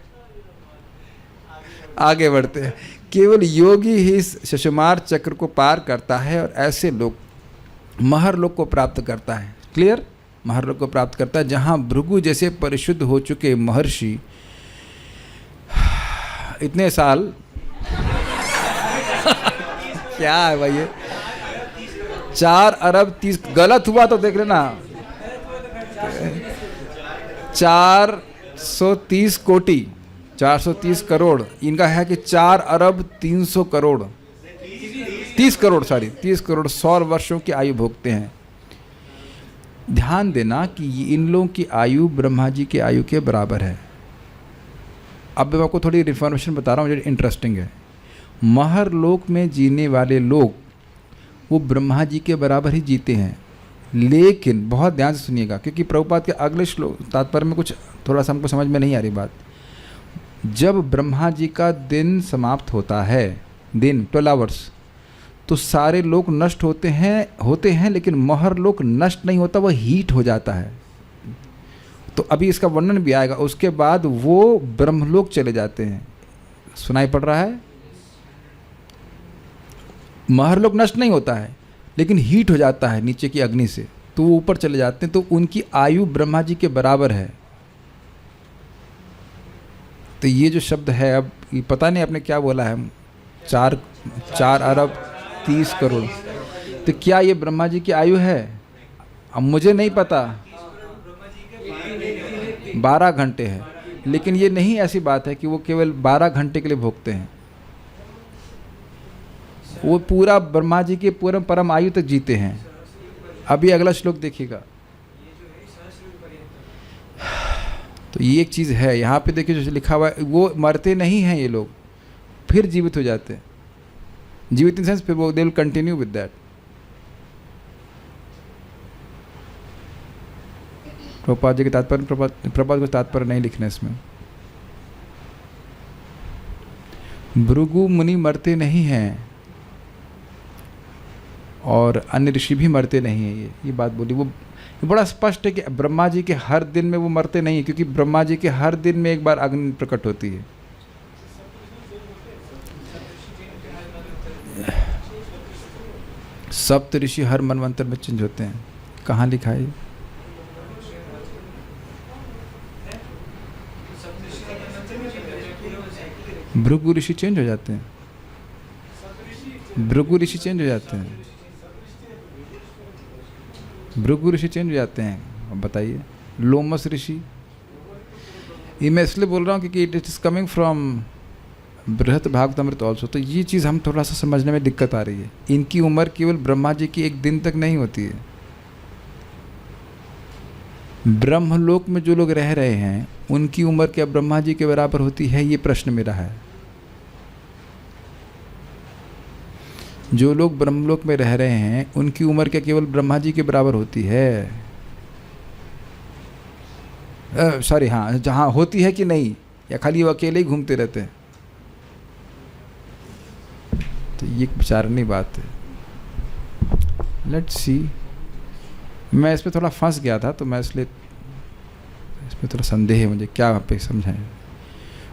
आगे बढ़ते हैं। केवल योगी ही इस सुषुमार चक्र को पार करता है और ऐसे लोग महरलोक को प्राप्त करता है। क्लियर? महरलोक को प्राप्त करता है, जहाँ भृगु जैसे परिशुद्ध हो चुके महर्षि इतने साल क्या है भाई ये 4 अरब 30, गलत हुआ तो देख लेना, 430 कोटि 430 करोड़, इनका है कि 4 अरब 300 करोड़ 30 करोड़ सौर वर्षों की आयु भोगते हैं। ध्यान देना कि इन लोगों की आयु ब्रह्मा जी की आयु के बराबर है। अब मैं आपको थोड़ी इन्फॉर्मेशन बता रहा हूँ जो इंटरेस्टिंग है। महरलोक में जीने वाले लोग वो ब्रह्मा जी के बराबर ही जीते हैं, लेकिन बहुत ध्यान से सुनिएगा, क्योंकि प्रभुपाद के अगले श्लोक तात्पर्य में कुछ थोड़ा सा हमको समझ में नहीं आ रही बात। जब ब्रह्मा जी का दिन समाप्त होता है, दिन 12 आवर्स, तो सारे लोग नष्ट होते हैं, लेकिन महरलोक नष्ट नहीं होता, वह हीट हो जाता है। तो अभी इसका वर्णन भी आएगा। उसके बाद वो ब्रह्मलोक चले जाते हैं। सुनाई पड़ रहा है? महरलोक नष्ट नहीं होता है, लेकिन हीट हो जाता है नीचे की अग्नि से, तो वो ऊपर चले जाते हैं। तो उनकी आयु ब्रह्मा जी के बराबर है। तो ये जो शब्द है, अब ये पता नहीं आपने क्या बोला है, 4 अरब 30 करोड़, तो क्या ये ब्रह्मा जी की आयु है? अब मुझे नहीं पता, 12 घंटे है, लेकिन ये नहीं ऐसी बात है कि वो केवल 12 घंटे के लिए भोगते हैं। वो पूरा ब्रह्मा जी के पूर्ण परम आयु तक जीते हैं। अभी अगला श्लोक देखिएगा। तो ये एक चीज़ है। यहाँ पे देखिए जो लिखा हुआ है, वो मरते नहीं हैं ये लोग, फिर जीवित हो जाते हैं। जीवित इन सेंस फिर वो they will continue with that. Prabhupada ji के तात्पर्य, प्रभुपाद को तात्पर्य नहीं लिखना इसमें। भृगु मुनि मरते नहीं हैं और अन्य ऋषि भी मरते नहीं हैं। ये बात बोली वो बड़ा स्पष्ट है कि ब्रह्मा जी के हर दिन में वो मरते नहीं हैं, क्योंकि ब्रह्मा जी के हर दिन में एक बार अग्नि प्रकट होती है। सप्त ऋषि हर मनवंतर में चेंज होते हैं। कहाँ लिखा है? भृगु ऋषि चेंज हो जाते हैं। भृगु ऋषि चेंज हो जाते हैं। भृगु ऋषि चेंज हो जाते हैं। अब बताइए, लोमस ऋषि। ये मैं इसलिए बोल रहा हूँ क्योंकि इट इज कमिंग फ्रॉम बृहत भागवतामृत ऑल्सो। तो ये चीज़ हम थोड़ा सा समझने में दिक्कत आ रही है। इनकी उम्र केवल ब्रह्मा जी की एक दिन तक नहीं होती है। ब्रह्मलोक में जो लोग रह रहे हैं उनकी उम्र क्या ब्रह्मा जी के बराबर होती है? ये प्रश्न मेरा है। जो लोग ब्रह्मलोक में रह रहे हैं उनकी उम्र क्या केवल ब्रह्मा जी के बराबर होती है? सॉरी, हाँ, जहाँ होती है कि नहीं, या खाली वो अकेले ही घूमते रहते हैं? तो ये विचारनीय बात है। Let's see. मैं इस पर थोड़ा फंस गया था, तो मैं इसलिए इसमें थोड़ा संदेह है मुझे, क्या आप पे समझाएं।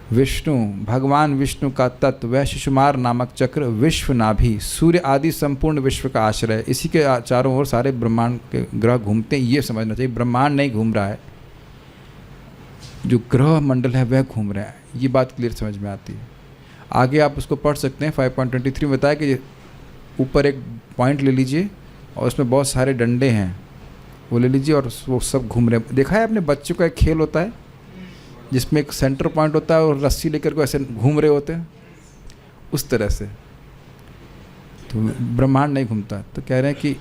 विष्णु, भगवान विष्णु का तत्व वह शिशुमार नामक चक्र विश्व नाभि सूर्य आदि संपूर्ण विश्व का आश्रय। इसी के चारों ओर सारे ब्रह्मांड के ग्रह घूमते हैं। ये समझना चाहिए, ब्रह्मांड नहीं घूम रहा है, जो ग्रह मंडल है वह घूम रहा है। ये बात क्लियर समझ में आती है। आगे आप उसको पढ़ सकते हैं। 5.23 में बताया कि ऊपर एक पॉइंट ले लीजिए और उसमें बहुत सारे डंडे हैं, वो ले लीजिए और वो सब घूम रहे हैं। देखा है अपने बच्चों का एक खेल होता है जिसमें एक सेंटर पॉइंट होता है और रस्सी लेकर को ऐसे घूम रहे होते हैं, उस तरह से। तो ब्रह्मांड नहीं घूमता। तो कह रहे हैं कि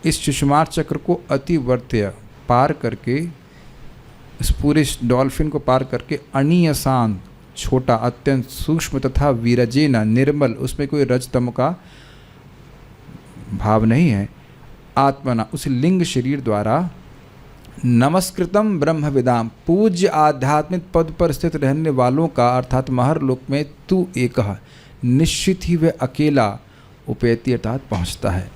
इस शिशुमार चक्र को अतिवर्त्य पार करके, इस पूरे डॉल्फिन को पार करके, अणीयसान छोटा, अत्यंत सूक्ष्म तथा वीरजेना निर्मल, उसमें कोई रजतम का भाव नहीं है, आत्मना उस लिंग शरीर द्वारा नमस्कृतम ब्रह्मविदाम पूज्य आध्यात्मिक पद पर स्थित रहने वालों का, अर्थात महर लोक में तू एक निश्चित ही वह अकेला उपेति अर्थात पहुँचता है।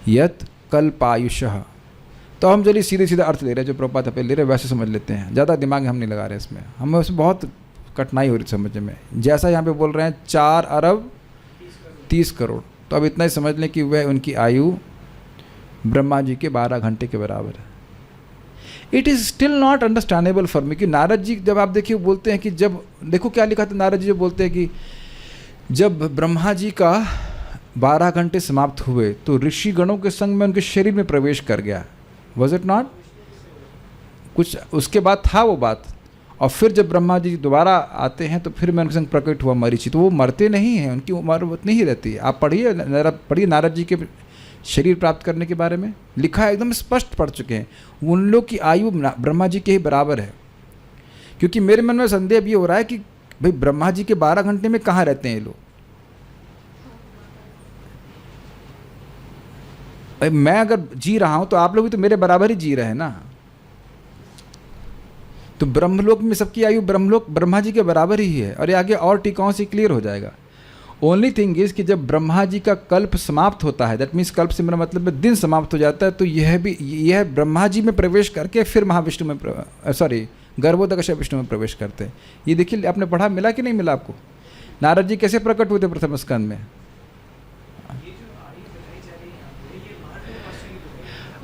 यत कल्पायुषः। तो हम चलिए सीधे सीधे अर्थ ले रहे हैं, जो प्रभुपाद पे ले रहे हैं वैसे समझ लेते हैं। ज़्यादा दिमाग हम नहीं लगा रहे इसमें, हमें उसमें बहुत कठिनाई हो रही समझने में। जैसा यहाँ पे बोल रहे हैं 4 अरब 30 करोड़, तो अब इतना ही समझ लें कि वह उनकी आयु ब्रह्मा जी के 12 घंटे के बराबर है। It is still not understandable for me कि नारद जी जब आप देखिए बोलते हैं कि जब, देखो क्या लिखा था नारद जी, जो बोलते हैं कि जब ब्रह्मा जी का 12 घंटे समाप्त हुए तो ऋषि गणों के संग में उनके शरीर में प्रवेश कर गया। Was it not? कुछ उसके बाद था वो बात। और फिर जब ब्रह्मा जी दोबारा आते हैं तो फिर मैं उनके संग प्रकट हुआ मरीचि। तो वो मरते नहीं हैं, उनकी उम्र उतनी ही रहती है। आप पढ़िए नारद जी के शरीर प्राप्त करने के बारे में लिखा है, एकदम स्पष्ट पढ़ चुके हैं। उन लोग की आयु ब्रह्मा जी के ही बराबर है। क्योंकि मेरे मन में संदेह भी हो रहा है कि भाई ब्रह्मा जी के 12 घंटे में कहाँ रहते हैं ये लोग? मैं अगर जी रहा हूं तो आप लोग भी तो मेरे बराबर ही जी रहे हैं ना। तो ब्रह्मलोक में सबकी आयु ब्रह्मा जी के बराबर ही है। और ये आगे और टीकाओं से क्लियर हो जाएगा। ओनली थिंग इज कि जब ब्रह्मा जी का कल्प समाप्त होता है, दैट मीन्स कल्प से मेरा मतलब दिन समाप्त हो जाता है, तो यह ब्रह्मा जी में प्रवेश करके फिर महाविष्णु में गर्भोदक विष्णु में प्रवेश करते हैं। ये देखिए आपने पढ़ा, मिला कि नहीं मिला आपको? नारद जी कैसे प्रकट हुए थे प्रथम स्कंद में?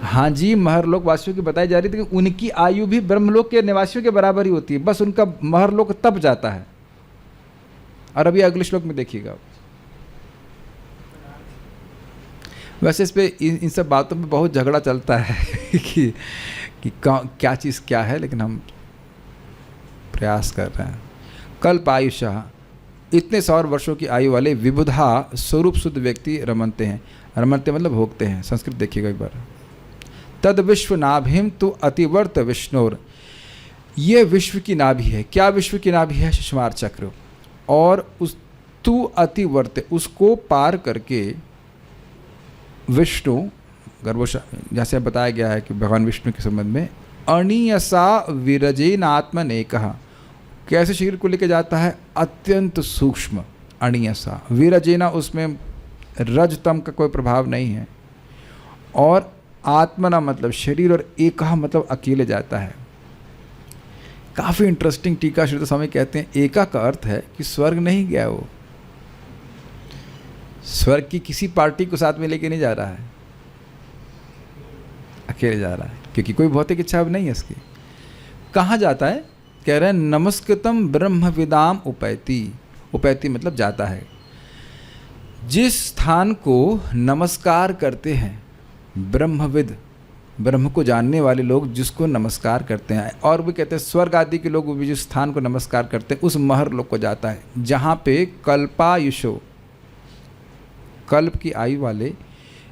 हाँ जी, महरलोक वासियों की बताई जा रही थी कि उनकी आयु भी ब्रह्मलोक के निवासियों के बराबर ही होती है, बस उनका महरलोक तब जाता है। और अभी अगले श्लोक में देखिएगा। वैसे इस पे इन सब बातों में बहुत झगड़ा चलता है कि क्या चीज़ क्या है, लेकिन हम प्रयास कर रहे हैं। कल्प आयुषः, इतने 100 वर्षों की आयु वाले विबुधा स्वरूप शुद्ध व्यक्ति रमनते हैं। रमनते मतलब भोगते हैं। संस्कृत देखिएगा एक बार। तद विश्व नाभिम तो अतिवर्त विष्णुर, ये विश्व की नाभि है। क्या विश्व की नाभि है? शिशुमार चक्र। और उस तू अतिवर्त, उसको पार करके विष्णु गर्भोश, जैसे बताया गया है कि भगवान विष्णु के संबंध में, अणीयसा विरजेनात्मन कहा, कैसे शरीर को लेके जाता है? अत्यंत सूक्ष्म। अणीयसा, विरजेना, उसमें रजतम का कोई प्रभाव नहीं है। और आत्मना मतलब शरीर, और एकहा मतलब अकेले जाता है। काफ़ी इंटरेस्टिंग टीका श्री स्वामी कहते हैं, एका का अर्थ है कि स्वर्ग नहीं गया वो, स्वर्ग की किसी पार्टी को साथ में लेके नहीं जा रहा है, अकेले जा रहा है, क्योंकि कोई भौतिक इच्छा अब नहीं है इसकी। कहाँ जाता है? कह रहे हैं नमस्कृतम ब्रह्म विदाम उपैति। उपैति मतलब जाता है। जिस स्थान को नमस्कार करते हैं ब्रह्मविद, ब्रह्म को जानने वाले लोग जिसको नमस्कार करते हैं, और भी कहते हैं स्वर्ग आदि के लोग भी जिस स्थान को नमस्कार करते हैं उस महर लोग को जाता है, जहाँ पे कल्पायुषो, कल्प की आयु वाले,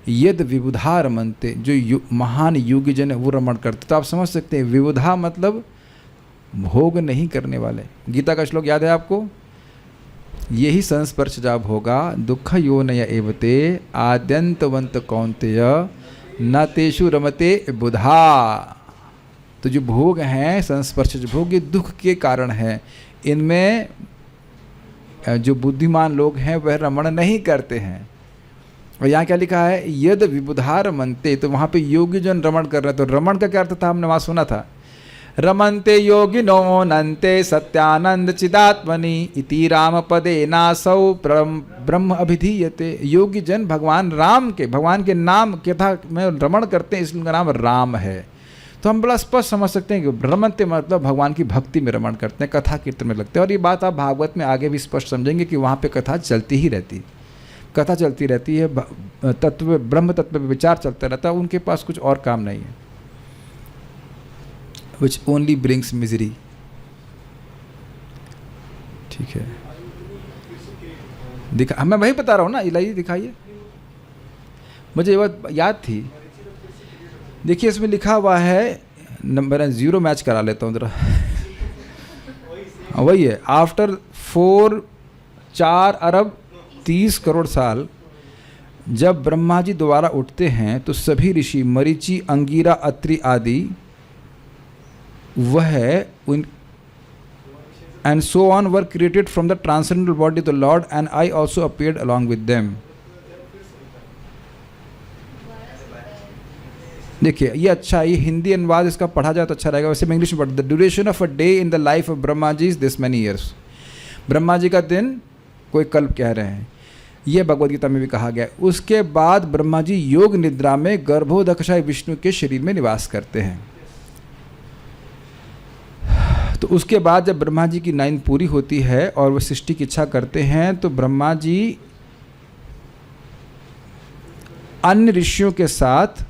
यद विबुधा रमनते, जो महान योगी जन है वो रमण करते। तो आप समझ सकते हैं विबुधा मतलब भोग नहीं करने वाले। गीता का श्लोक याद है आपको? यही संस्पर्श जब होगा दुख यो नय एवते आद्यंतवंत कौन्तेय न तेषु रमते बुधा। तो जो भोग हैं, संस्पर्श जो भोग, ये दुख के कारण है। इनमें जो बुद्धिमान लोग हैं वह रमण नहीं करते हैं। और यहाँ क्या लिखा है? यद विबुधा रमनते, तो वहाँ पे योगी जन रमण कर रहे हैं। तो रमण का क्या अर्थ था? हमने वहाँ सुना था, रमन्ते योगिनो नन्ते सत्यानंद चिदात्मनि इति राम पदे नासौ ब्रह्म अभिधीयते। योगी जन भगवान राम के, भगवान के नाम कथा में रमण करते हैं, इसलिए उनका नाम राम है। तो हम बड़ा स्पष्ट समझ सकते हैं कि रमन्ते मतलब भगवान की भक्ति में रमण करते हैं, कथा कीर्तन में लगते हैं। और ये बात आप भागवत में आगे भी स्पष्ट समझेंगे कि वहाँ पे कथा चलती ही रहती है, कथा चलती रहती है, तत्व ब्रह्म तत्व पे विचार चलता रहता है। उनके पास कुछ और काम नहीं है, which only brings misery। ठीक है, दिखा, मैं वही बता रहा हूँ ना, इलाही दिखाइए, मुझे ये बात याद थी। देखिए इसमें लिखा हुआ है, नंबर 0 मैच करा लेता हूँ जरा। वही है, आफ्टर 4 अरब 30 करोड़ साल जब ब्रह्मा जी दोबारा उठते हैं तो सभी ऋषि मरीचि, अंगीरा, अत्रि आदि वह उन and so on were created from the transcendental body of the Lord, and I also appeared along with them। देखिए ये अच्छा, ये हिंदी अनुवाद इसका पढ़ा जाए तो अच्छा रहेगा, वैसे मैं इंग्लिश में पढ़ता। The duration of a day in the life of Brahma ji is this many years. Brahma ji का दिन कोई कल्प कह रहे हैं, ये भगवद गीता में भी कहा गया। उसके बाद ब्रह्मा जी योग निद्रा में गर्भोदकशाय विष्णु के शरीर में निवास करते हैं। तो उसके बाद जब ब्रह्मा जी की नींद पूरी होती है और वह सृष्टि की इच्छा करते हैं, तो ब्रह्मा जी अन्य ऋषियों के साथ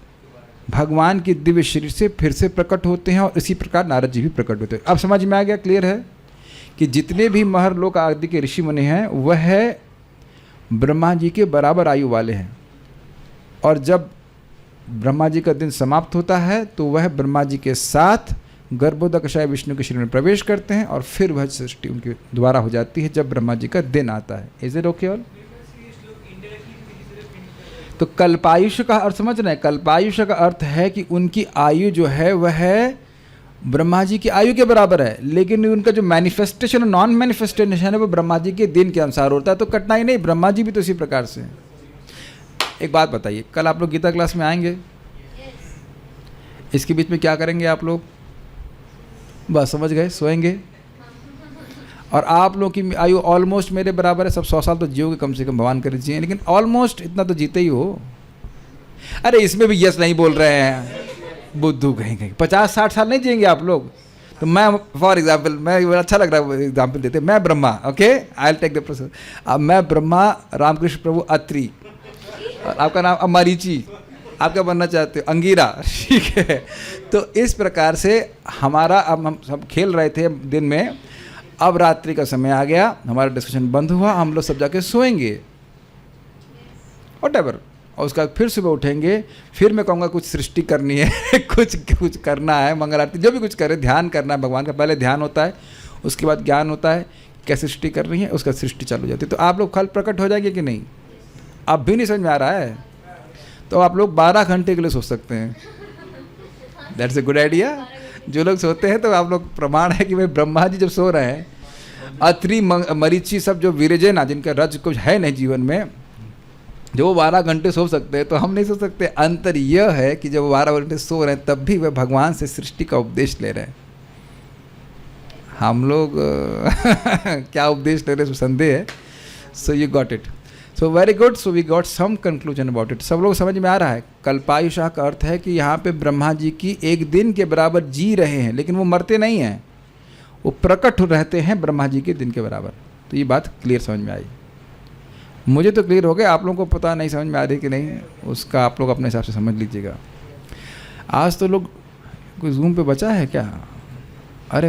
भगवान की दिव्य शरीर से फिर से प्रकट होते हैं, और इसी प्रकार नारद जी भी प्रकट होते हैं। अब समझ में आ गया, क्लियर है कि जितने भी महर्लोक आदि के ऋषि मुनि हैं वह ब्रह्मा जी के बराबर आयु वाले हैं। और जब ब्रह्मा जी का दिन समाप्त होता है तो वह ब्रह्मा जी के साथ गर्भोदकशाय विष्णु के शरीर में प्रवेश करते हैं, और फिर वह सृष्टि उनकी द्वारा हो जाती है जब ब्रह्मा जी का दिन आता है। Is it okay all? तो कल्पायुष का अर्थ समझ रहे हैं? कल्पायुष का अर्थ है कि उनकी आयु जो है वह ब्रह्मा जी की आयु के बराबर है, लेकिन उनका जो मैनिफेस्टेशन और नॉन मैनिफेस्टेशन है वो ब्रह्मा जी के दिन के अनुसार होता है। तो कठिनाई नहीं, ब्रह्मा जी भी तो इसी प्रकार से। एक बात बताइए, कल आप लोग गीता क्लास में आएंगे? इसके बीच में क्या करेंगे आप लोग? बस समझ गए, सोएंगे। और आप लोग की आयु ऑलमोस्ट मेरे बराबर है, सब 100 साल तो जियोगे कम से कम, भगवान कर जिए, लेकिन ऑलमोस्ट इतना तो जीते ही हो। अरे इसमें भी यस नहीं बोल रहे हैं, बुद्धू कहीं कहीं 50-60 साल नहीं जिएंगे आप लोग। तो मैं फॉर एग्जाम्पल, मैं अच्छा लग रहा है एग्जाम्पल देते, मैं Brahma, okay I will take the process. अब मैं ब्रह्मा, रामकृष्ण प्रभु अत्रि, और आपका नाम अब मरीचि, आप क्या बनना चाहते हो? अंगीरा, ठीक है। तो इस प्रकार से हमारा, अब हम सब खेल रहे थे दिन में, अब रात्रि का समय आ गया, हमारा डिस्कशन बंद हुआ, हम लोग सब जाके सोएंगे, व्हाटएवर। और उसके बाद फिर सुबह उठेंगे, फिर मैं कहूँगा कुछ सृष्टि करनी है कुछ करना है, मंगल आरती जो भी कुछ करे, ध्यान करना है भगवान का। पहले ध्यान होता है, उसके बाद ज्ञान होता है क्या सृष्टि कर रही है, उसका सृष्टि चालू हो जाती है। तो आप लोग कल प्रकट हो जाएंगे कि नहीं? अब भी नहीं समझ में आ रहा है तो आप लोग 12 घंटे के लिए सो सकते हैं। That's a good idea. जो लोग सोते हैं तो आप लोग प्रमाण है कि भाई ब्रह्मा जी जब सो रहे हैं, अत्रि मरीचि सब जो विरजे ना, जिनका रज कुछ है नहीं जीवन में, जो वो 12 घंटे सो सकते हैं, तो हम नहीं सो सकते। अंतर यह है कि जब 12 घंटे सो रहे हैं तब भी वह भगवान से सृष्टि का उपदेश ले रहे हैं। हम लोग क्या उपदेश ले रहे हैं संदेह है। So you got it, so very good. So we got some conclusion about it. सब लोग समझ में आ रहा है। कल्पायुषा का अर्थ है कि यहाँ पे ब्रह्मा जी की एक दिन के बराबर जी रहे हैं, लेकिन वो मरते नहीं हैं, वो प्रकट रहते हैं ब्रह्मा जी के दिन के बराबर। तो ये बात क्लियर समझ में आई। मुझे तो क्लियर हो गया, आप लोगों को पता नहीं समझ में आ रही कि नहीं, उसका आप लोग अपने हिसाब से समझ लीजिएगा। आज तो लोग, कोई जूम पे बचा है क्या? अरे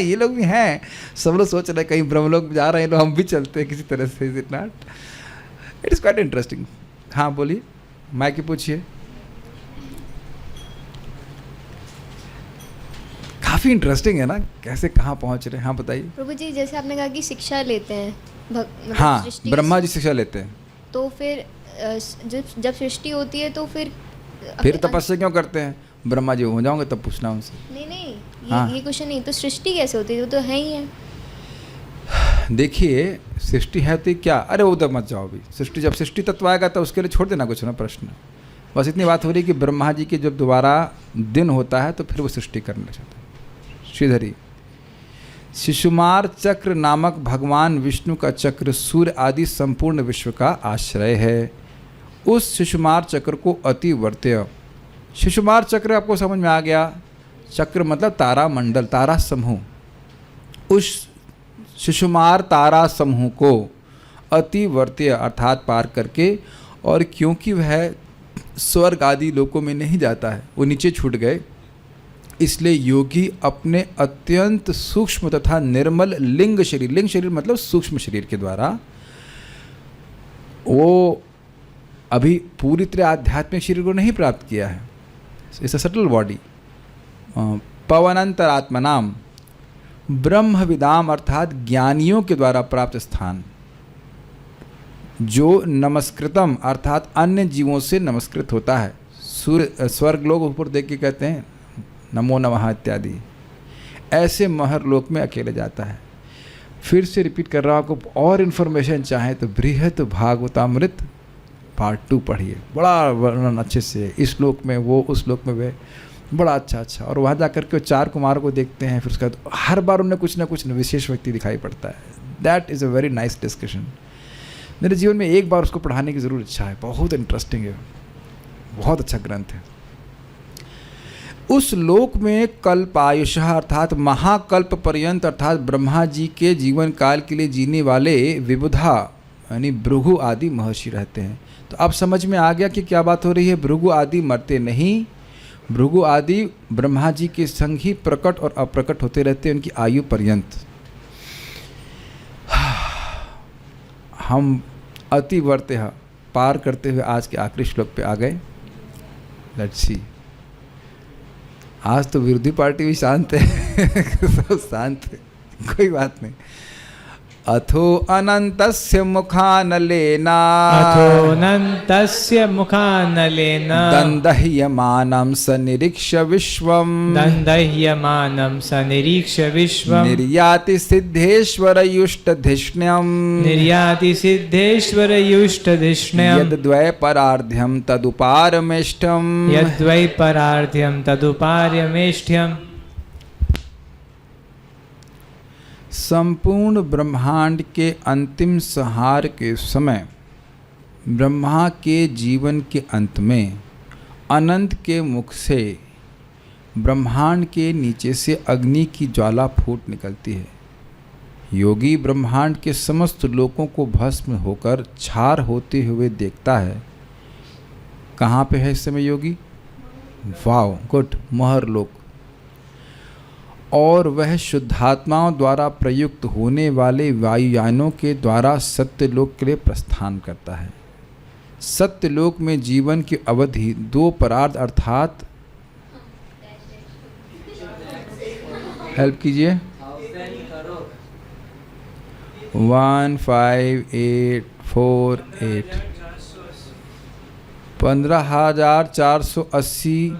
ये लोग भी हैं। सब लोग सोच रहे हैं कहीं ब्रह्मलोक जा रहे हैं, तो हम भी चलते हैं किसी तरह से। Is it not? It is quite interesting. हाँ बोलिए, माइक पूछिए। काफ़ी इंटरेस्टिंग है ना, कैसे कहाँ पहुँच रहे हैं। हाँ बताइए। प्रभु जी, जैसे आपने कहा कि शिक्षा लेते हैं, मतलब हाँ, सृष्टि ब्रह्मा जी शिक्षा लेते हैं, तो फिर जब सृष्टि होती है तो फिर तपस्या क्यों करते हैं? ब्रह्मा जी हो जाओगे तब पूछना उनसे। नहीं, हाँ। ये क्वेश्चन नहीं। तो सृष्टि कैसे होती है? वो तो है ही है। देखिए, सृष्टि है तो क्या, अरे उधर मत जाओ अभी। सृष्टि, जब सृष्टि तत्व आएगा तो उसके लिए छोड़ देना कुछ ना प्रश्न। बस इतनी बात हो रही कि ब्रह्मा जी के जब दोबारा दिन होता है तो फिर वो सृष्टि करना चाहते हैं। श्रीधरी, शिशुमार चक्र नामक भगवान विष्णु का चक्र सूर्य आदि संपूर्ण विश्व का आश्रय है। उस शिशुमार चक्र को अति वर्त्य, शिशुमार चक्र आपको समझ में आ गया। चक्र मतलब तारा मंडल, तारा समूह। उस शिशुमार तारा समूह को अति वर्त्य अर्थात पार करके, और क्योंकि वह स्वर्ग आदि लोकों में नहीं जाता है, वो नीचे छूट गए, इसलिए योगी अपने अत्यंत सूक्ष्म तथा निर्मल लिंग शरीर मतलब सूक्ष्म शरीर के द्वारा, वो अभी पूरी तरह आध्यात्मिक शरीर को नहीं प्राप्त किया है, इट्स अ सटल बॉडी, पवनंतरात्मनाम ब्रह्मविदाम अर्थात ज्ञानियों के द्वारा प्राप्त स्थान, जो नमस्कृतम अर्थात अन्य जीवों से नमस्कृत होता है। सूर्य स्वर्ग लोग ऊपर देख के कहते हैं नमो नमः इत्यादि, ऐसे महरलोक में अकेले जाता है। फिर से रिपीट कर रहा हूँ, आपको और इन्फॉर्मेशन चाहे तो बृहत भागवतामृत पार्ट 2 पढ़िए, बड़ा वर्णन अच्छे से, इस श्लोक में वो, उस श्लोक में वे, बड़ा अच्छा। और वहाँ जाकर के 4 कुमार को देखते हैं, फिर उसके बाद हर बार उन्हें कुछ ना कुछ विशेष व्यक्ति दिखाई पड़ता है। That is a very nice discussion. मेरे जीवन में एक बार उसको पढ़ाने की ज़रूर इच्छा है, बहुत इंटरेस्टिंग है, बहुत अच्छा ग्रंथ है। उस लोक में कल्पायुषः अर्थात महाकल्प पर्यंत अर्थात ब्रह्मा जी के जीवन काल के लिए जीने वाले विबुधा यानी भृगु आदि महर्षि रहते हैं। तो अब समझ में आ गया कि क्या बात हो रही है। भृगु आदि मरते नहीं, भृगु आदि ब्रह्मा जी के संग ही प्रकट और अप्रकट होते रहते हैं उनकी आयु पर्यंत। हम अति वर्त्य पार करते हुए आज के आखिरी श्लोक पे आ गए। लेट्स सी, आज तो विरोधी पार्टी भी शांत है सब शांत है, कोई बात नहीं। अथो अनंतस्य मुखानलेना, अथो अनंतस्य मुखानलेन दंदह्यमानं सनिरीक्ष्य विश्वं, दंदह्यमानं सनिरीक्ष्य विश्वं, निर्याति सिद्धेश्वरयुष्टधिष्ण्यं, निर्याति सिद्धेश्वरयुष्टधिष्ण्यं, यद्वै परार्ध्यं तदुपारमेष्ठं, यद्वै परार्ध्यं तदुपार्यमेष्ठ्यम्। संपूर्ण ब्रह्मांड के अंतिम संहार के समय ब्रह्मा के जीवन के अंत में अनंत के मुख से ब्रह्मांड के नीचे से अग्नि की ज्वाला फूट निकलती है। योगी ब्रह्मांड के समस्त लोकों को भस्म होकर छार होते हुए देखता है। कहाँ पे है इस समय योगी? वाव, गुड, महरलोक। और वह शुद्धात्माओं द्वारा प्रयुक्त होने वाले वायुयानों के द्वारा सत्यलोक के लिए प्रस्थान करता है। सत्यलोक में जीवन की अवधि 2 परार्ध अर्थात, हेल्प कीजिए, 15848 15,480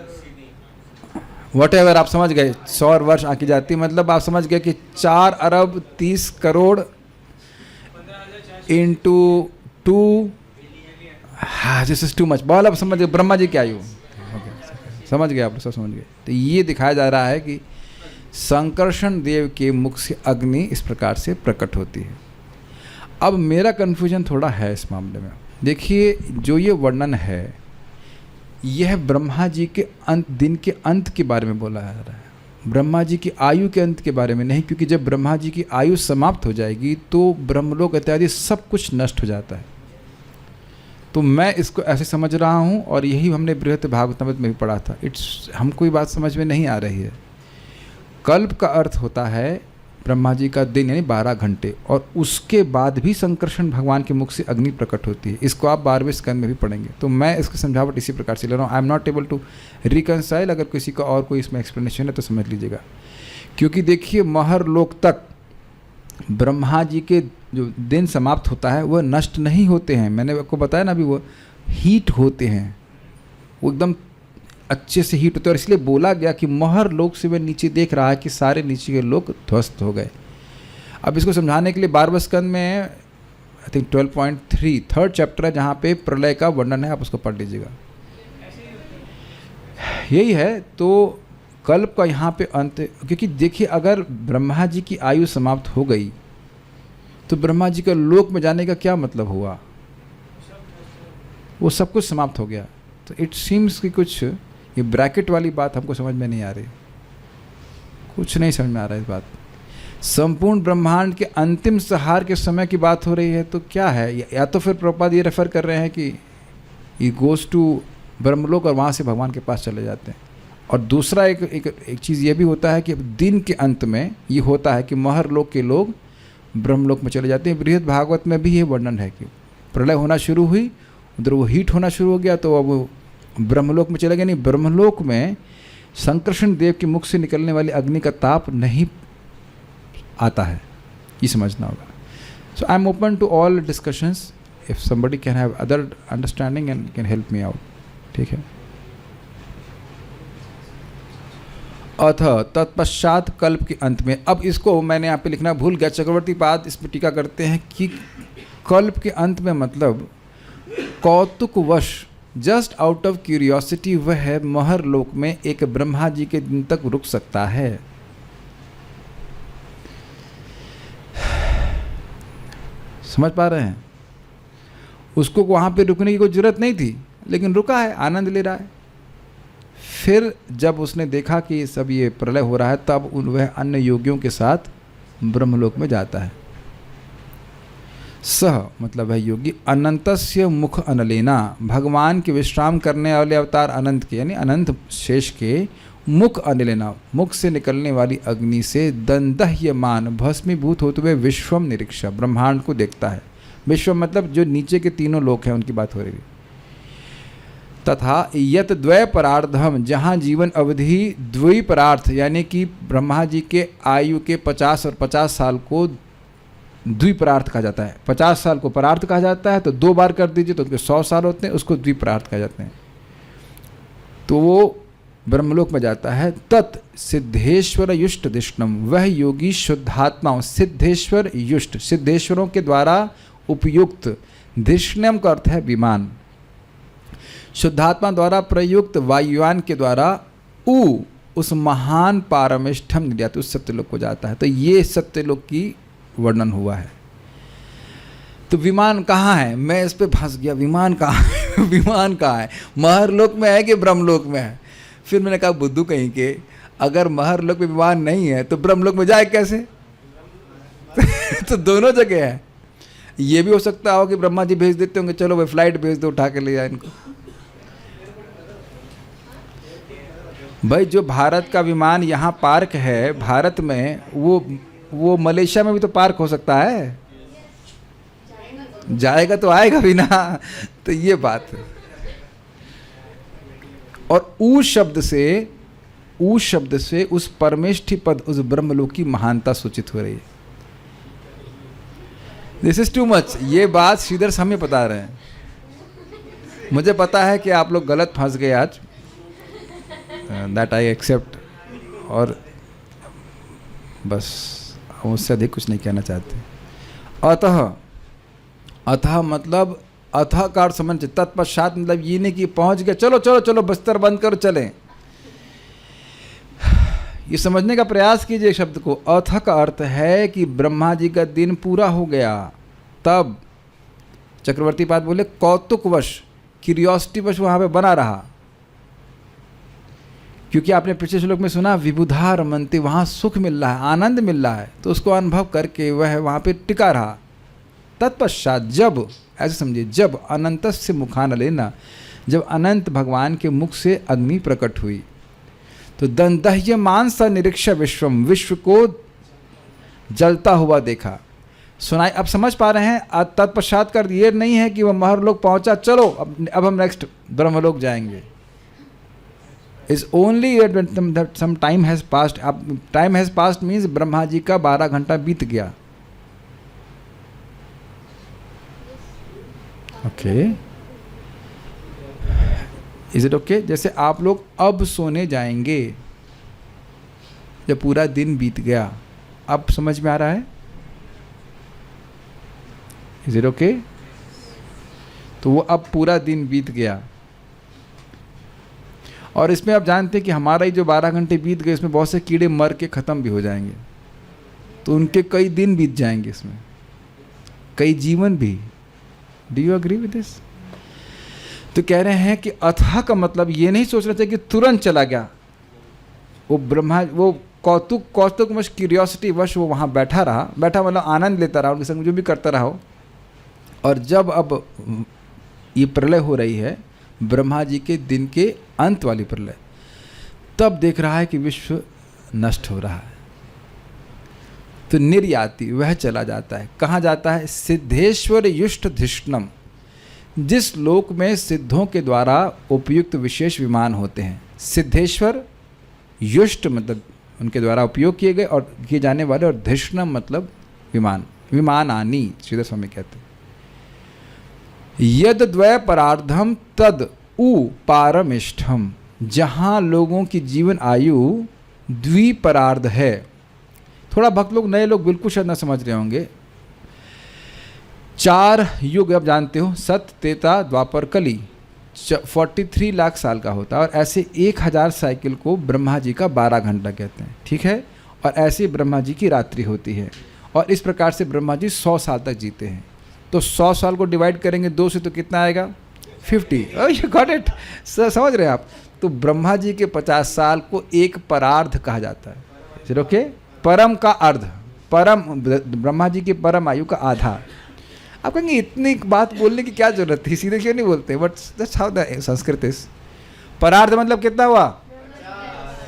वट एवर, आप समझ गए, 100 वर्ष आकी जाती, मतलब आप समझ गए कि 4 अरब 30 करोड़ इंटू 2, हाँ दिस इज टू मच। बहुत आप समझ गए ब्रह्मा जी की आयु, समझ गए आप सब, समझ गए। तो ये दिखाया जा रहा है कि संकर्षण देव के मुख से अग्नि इस प्रकार से प्रकट होती है। अब मेरा कन्फ्यूजन थोड़ा है इस मामले में। देखिए, जो ये वर्णन है यह ब्रह्मा जी के दिन के अंत के बारे में बोला जा रहा है, ब्रह्मा जी की आयु के अंत के बारे में नहीं, क्योंकि जब ब्रह्मा जी की आयु समाप्त हो जाएगी तो ब्रह्मलोक इत्यादि सब कुछ नष्ट हो जाता है। तो मैं इसको ऐसे समझ रहा हूँ, और यही हमने बृहत भागवतामृत में भी पढ़ा था। हमको ये बात समझ में नहीं आ रही है। कल्प का अर्थ होता है ब्रह्मा जी का दिन, यानी 12 घंटे, और उसके बाद भी संकर्षण भगवान के मुख से अग्नि प्रकट होती है। इसको आप 12वें स्कंद में भी पढ़ेंगे। तो मैं इसकी समझावट इसी प्रकार से ले रहा हूँ। I am not able to reconcile. अगर किसी का और कोई इसमें एक्सप्लेनेशन है तो समझ लीजिएगा। क्योंकि देखिए, महरलोक तक ब्रह्मा जी के जो दिन समाप्त होता है वह नष्ट नहीं होते हैं। मैंने आपको बताया ना अभी, वो हीट होते हैं, वो एकदम अच्छे से हीट होते हैं। और इसलिए बोला गया कि महर लोक से वह नीचे देख रहा है कि सारे नीचे के लोग ध्वस्त हो गए। अब इसको समझाने के लिए 12वें स्कंद में आई थिंक 12.3 3rd चैप्टर है, जहाँ पे प्रलय का वर्णन है, आप उसको पढ़ लीजिएगा। यही है। तो कल्प का यहाँ पे अंत, क्योंकि देखिए अगर ब्रह्मा जी की आयु समाप्त हो गई तो ब्रह्मा जी का लोक में जाने का क्या मतलब हुआ? वो सब कुछ समाप्त हो गया। तो इट सीम्स कि कुछ ये ब्रैकेट वाली बात हमको समझ में नहीं आ रही, कुछ नहीं समझ में आ रहा है इस बात। संपूर्ण ब्रह्मांड के अंतिम संहार के समय की बात हो रही है, तो क्या है? या तो फिर प्रभुपाद ये रेफर कर रहे हैं कि ये गोज टू ब्रह्मलोक और वहाँ से भगवान के पास चले जाते हैं। और दूसरा एक चीज़ ये भी होता है कि दिन के अंत में ये होता है कि महरलोक के लोग ब्रह्मलोक में चले जाते हैं। बृहद भागवत में भी ये वर्णन है कि प्रलय होना शुरू हुई, उधर वो हीट होना शुरू हो गया, तो अब वो ब्रह्मलोक में चले गए। नहीं, ब्रह्मलोक में संकर्षण देव के मुख से निकलने वाली अग्नि का ताप नहीं आता है, ये समझना होगा। So I am open to all discussions, if somebody can have other understanding and can help me out. ठीक है। अथ तत्पश्चात कल्प के अंत में, अब इसको मैंने यहाँ पे लिखना भूल गया, चक्रवर्ती पाद इस पर टीका करते हैं कि कल्प के अंत में मतलब कौतुकवश, जस्ट आउट ऑफ क्यूरियोसिटी, वह महरलोक में एक ब्रह्मा जी के दिन तक रुक सकता है। समझ पा रहे हैं? उसको वहाँ पे रुकने की कोई जरूरत नहीं थी, लेकिन रुका है, आनंद ले रहा है। फिर जब उसने देखा कि सब ये प्रलय हो रहा है, तब वह अन्य योगियों के साथ ब्रह्मलोक में जाता है। सह मतलब है योगी, अनंतस्य मुख अनलेना, भगवान के विश्राम करने वाले अवतार अनंत के, यानी अनंत शेष के मुख अनलेना, मुख से निकलने वाली अग्नि से दंदह्यमान, भस्मीभूत होते हुए विश्वम निरीक्षा, ब्रह्मांड को देखता है। विश्व मतलब जो नीचे के तीनों लोक हैं उनकी बात हो रही है। तथा यत द्वय परार्धम, जहाँ जीवन अवधि द्विपरार्थ, यानी कि ब्रह्मा जी के आयु के 50 और 50 साल को द्विपरार्थ कहा जाता है। 50 साल को परार्थ कहा जाता है, तो 2 बार कर दीजिए तो उनके 100 साल होते हैं, उसको द्विपरार्थ कहा जाते हैं। तो वो ब्रह्मलोक में जाता है। तत् सिद्धेश्वर युष्ट दिष्णम, वह योगी शुद्धात्माओं, सिद्धेश्वर युष्ट, सिद्धेश्वरों के द्वारा उपयुक्त, दिष्णम का अर्थ है विमान, शुद्धात्मा द्वारा प्रयुक्त वायुयान के द्वारा उस महान पारमेष्ठम निर्यात, उस सत्यलोक को जाता है। तो ये सत्यलोक की वर्णन हुआ है। तो विमान कहाँ है? मैं इस पे फंस गया, विमान कहाँ है? विमान कहाँ है? महरलोक में है कि ब्रह्मलोक में है? फिर मैंने कहा बुद्धू कहीं के, अगर महरलोक में विमान नहीं है तो ब्रह्मलोक में जाए कैसे? तो दोनों जगह है। ये भी हो सकता हो कि ब्रह्मा जी भेज देते होंगे, चलो भाई फ्लाइट भेज दो, उठा के ले जाए इनको। भाई जो भारत का विमान यहाँ पार्क है भारत में, वो मलेशिया में भी तो पार्क हो सकता है। जाएगा तो आएगा भी ना। तो ये बात है। और ऊ शब्द से उस परमेष्ठी पद, उस ब्रह्मलोक की महानता सूचित हो रही है। This is too much. ये बात श्रीधर से हमें बता रहे हैं। मुझे पता है कि आप लोग गलत फंस गए आज, दैट आई एक्सेप्ट। और बस हम उससे अधिक कुछ नहीं कहना चाहते। अतः मतलब अतः का अर्थ समझ, तत्पश्चात मतलब ये नहीं कि पहुंच गए चलो चलो चलो बिस्तर बंद करो चलें। ये समझने का प्रयास कीजिए शब्द को। अतः का अर्थ है कि ब्रह्मा जी का दिन पूरा हो गया, तब चक्रवर्ती पाद बोले कौतुकवश, क्यूरियोसिटीवश वहाँ पे बना रहा। क्योंकि आपने पिछले श्लोक में सुना विबुधा रमन्ते, वहाँ सुख मिल रहा है, आनंद मिल रहा है, तो उसको अनुभव करके वह वहाँ पे टिका रहा। तत्पश्चात जब, ऐसे समझिए, जब अनंत से मुखान लेना, जब अनंत भगवान के मुख से अग्नि प्रकट हुई, तो दंदह्यमान सा निरीक्ष विश्वम, विश्व को जलता हुआ देखा। सुनाई अब समझ पा रहे हैं। तत्पश्चात कर ये नहीं है कि वह महर्लोक पहुंचा, चलो अब हम नेक्स्ट ब्रह्मलोक जाएंगे। Is only some time has past. अब time has past means Brahma ji का 12 घंटा बीत गया। Okay, is it okay? जैसे आप लोग अब सोने जाएंगे जब पूरा दिन बीत गया, अब समझ में आ रहा है? Is it okay? तो वो अब पूरा दिन बीत गया, और इसमें आप जानते हैं कि हमारा ही जो 12 घंटे बीत गए, इसमें बहुत से कीड़े मर के ख़त्म भी हो जाएंगे, तो उनके कई दिन बीत जाएंगे, इसमें कई जीवन भी। Do you agree with this? तो कह रहे हैं कि अथाह का मतलब ये नहीं सोच रहे थे कि तुरंत चला गया वो ब्रह्मा, वो कौतुक वश, क्यूरियोसिटी वश वो वहाँ बैठा रहा। बैठा मतलब आनंद लेता रहा, उनके संग जो भी करता रहा हो। और जब अब ये प्रलय हो रही है, ब्रह्मा जी के दिन के अंत वाली प्रलय, तब देख रहा है कि विश्व नष्ट हो रहा है। तो निर्याति, वह चला जाता है। कहाँ जाता है? सिद्धेश्वर युष्ट धिष्णम, जिस लोक में सिद्धों के द्वारा उपयुक्त विशेष विमान होते हैं। सिद्धेश्वर, युष्ट मतलब उनके द्वारा उपयोग किए गए और किए जाने वाले, और धिष्णम मतलब विमान, विमानानि श्रीधर स्वामी कहते हैं। यद द्वय परार्धम तद उ पारमिष्ठम, जहाँ लोगों की जीवन आयु द्विपरार्ध है। थोड़ा भक्त लोग, नए लोग बिल्कुल शायद ना समझ रहे होंगे। 4 युग आप जानते हो, सत, त्रेता, द्वापर, कली, 43 लाख साल का होता है। और ऐसे 1000 साइकिल को ब्रह्मा जी का 12 घंटा कहते हैं, ठीक है। और ऐसे ब्रह्मा जी की रात्रि होती है, और इस प्रकार से ब्रह्मा जी 100 साल तक जीते हैं। तो 100 साल को डिवाइड करेंगे 2 से, तो कितना आएगा? 50। You got it? समझ रहे हैं आप? तो ब्रह्मा जी के 50 साल को एक परार्ध कहा जाता है। चलो ओके, परम का अर्ध, परम ब्रह्मा जी की परम आयु का आधा। आप कहेंगे इतनी बात बोलने की क्या जरूरत थी, सीधे क्यों नहीं बोलते? But that's how the Sanskrit is. परार्ध मतलब कितना हुआ?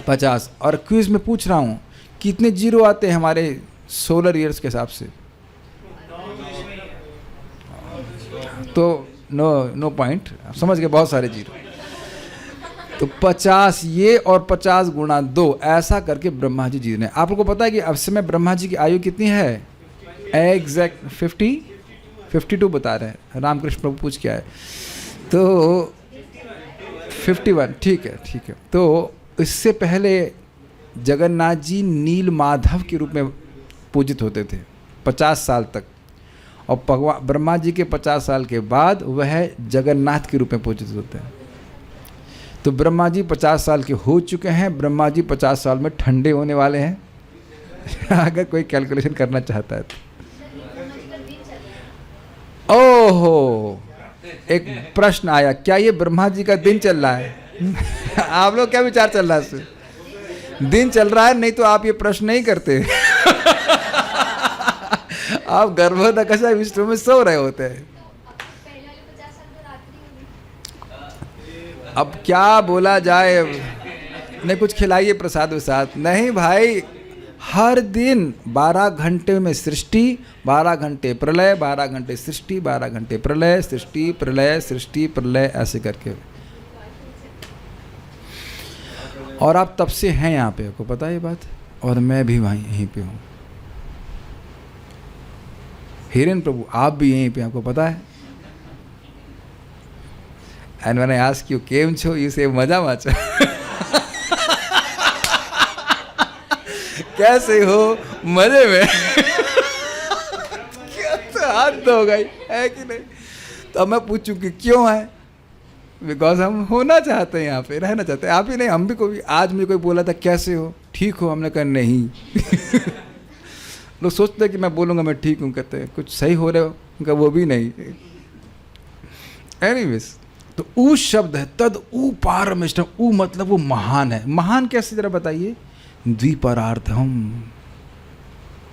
50। और क्विज में पूछ रहा हूँ कितने जीरो आते हैं हमारे सोलर ईयर्स के हिसाब से? तो नो पॉइंट, समझ गए, बहुत सारे जीरो। तो 50 ये और 50 गुणा 2, ऐसा करके ब्रह्मा जी जी रहे हैं। आप लोगों को पता है कि अब समय ब्रह्मा जी की आयु कितनी है? एग्जैक्ट 52 बता रहे हैं, रामकृष्ण प्रभु पूछ के आए। तो 51, ठीक है। तो इससे पहले जगन्नाथ जी नील माधव के रूप में पूजित होते थे 50 साल तक, और ब्रह्मा जी के 50 साल के बाद वह जगन्नाथ के रूप में पूजित होते हैं। तो ब्रह्मा जी 50 साल के हो चुके हैं, ब्रह्मा जी 50 साल में ठंडे होने वाले हैं। अगर कोई कैलकुलेशन करना चाहता है तो। ओहो, एक प्रश्न आया, क्या ये ब्रह्मा जी का दिन चल रहा है? आप लोग क्या विचार चल रहा है इससे? दिन चल रहा है, नहीं तो आप ये प्रश्न नहीं करते। आप गर्भ नकशा विष्णु में सो रहे होते हैं। अब क्या बोला जाए? नहीं कुछ खिलाइए प्रसाद वसाद। नहीं भाई, हर दिन 12 घंटे में सृष्टि, 12 घंटे प्रलय, 12 घंटे सृष्टि, 12 घंटे प्रलय, सृष्टि प्रलय, सृष्टि प्रलय, ऐसे करके। और आप तब से हैं यहाँ पे, आपको पता है ये बात, और मैं भी वहीं यहीं पे हूँ। हिरेन प्रभु आप भी यहीं पे, आपको पता है। And when I ask you came छो, यू से मजा माचा। कैसे हो, मजे में। क्या तो हाथ तो हो गई है कि नहीं। तो मैं पूछूं कि क्यों है, बिकॉज हम होना चाहते हैं यहाँ पे, रहना चाहते हैं। आप ही नहीं, हम भी। कोई आज मुझे कोई बोला था कैसे हो, ठीक हो, हमने कहा नहीं। लोग सोचते हैं कि मैं बोलूँगा मैं ठीक हूँ, कहते हैं कुछ सही हो रहे हो, उनका वो भी नहीं। एनीवेज, तो ऊ शब्द है, तद ऊ पारमिष्टम। ऊ मतलब वो महान है। महान कैसे, जरा बताइए। द्विपरार्थम,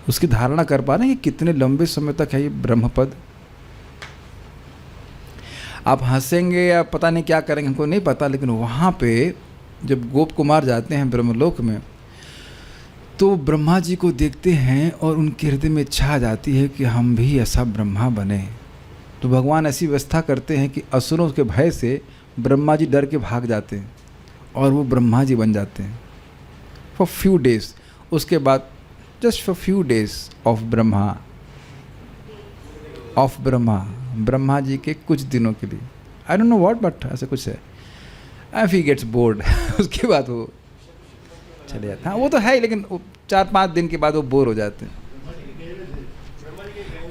उसकी धारणा कर पा रहे हैं कि कितने लंबे समय तक है ये ब्रह्मपद। आप हंसेंगे या पता नहीं क्या करेंगे, हमको नहीं पता, लेकिन वहाँ पे जब गोप कुमार जाते हैं ब्रह्मलोक में, तो ब्रह्मा जी को देखते हैं और उनके हृदय में इच्छा आ जाती है कि हम भी ऐसा ब्रह्मा बने। तो भगवान ऐसी व्यवस्था करते हैं कि असुरों के भय से ब्रह्मा जी डर के भाग जाते हैं और वो ब्रह्मा जी बन जाते हैं फॉर फ्यू डेज। उसके बाद just for few days of Brahma ji के कुछ दिनों के लिए, I don't know what, but ऐसे कुछ है। And he gets bored. उसके बाद वो चले जाते हैं। हाँ वो तो है ही, लेकिन 4-5 दिन के बाद वो बोर हो जाते हैं।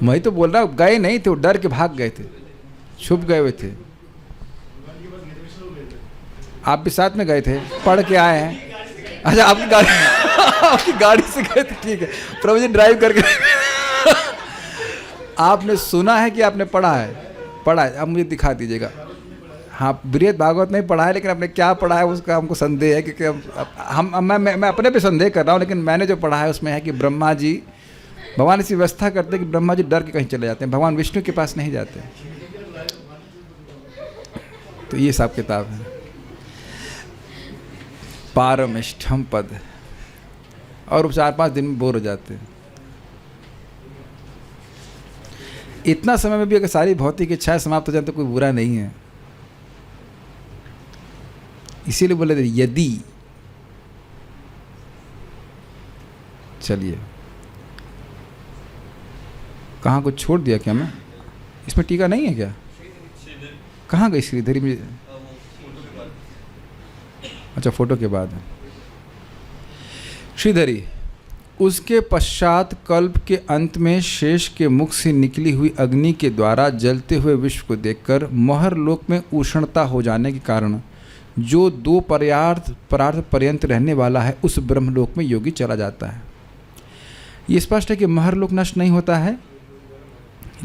मैं तो बोल रहा हूँ, गए नहीं थे, वो डर के भाग गए थे, छुप गए हुए थे। आप भी साथ में गए थे, पढ़ के आए हैं। अच्छा आपकी गाड़ी से गए थे, ठीक है। प्रभु जी ड्राइव करके। आपने सुना है कि आपने पढ़ा है, अब मुझे दिखा दीजिएगा। हाँ, बृहद भागवत नहीं पढ़ा है, लेकिन आपने क्या पढ़ा है उसका हमको संदेह है, क्योंकि मैं अपने पे संदेह कर रहा हूँ, लेकिन मैंने जो पढ़ा है उसमें है कि ब्रह्मा जी, भगवान ऐसी व्यवस्था करते हैं कि ब्रह्मा जी डर के कहीं चले जाते हैं, भगवान विष्णु के पास नहीं जाते। तो ये सब किताब है। पारमिष्ठम पद, और 4-5 दिन में बोर हो जाते हैं। इतना समय में भी अगर सारी भौतिक इच्छाएं समाप्त हो जाए तो कोई बुरा नहीं है। इसीलिए बोले थे यदि। चलिए, कहाँ कुछ छोड़ दिया क्या मैं? इसमें टीका नहीं है क्या? कहाँ गई श्रीधरी में? अच्छा, फोटो के बाद है श्रीधरी। उसके पश्चात कल्प के अंत में शेष के मुख से निकली हुई अग्नि के द्वारा जलते हुए विश्व को देखकर मोहर लोक में उष्णता हो जाने के कारण जो 2 परार्थ पर्यंत रहने वाला है, उस ब्रह्मलोक में योगी चला जाता है। ये स्पष्ट है कि मोहर लोक नष्ट नहीं होता है,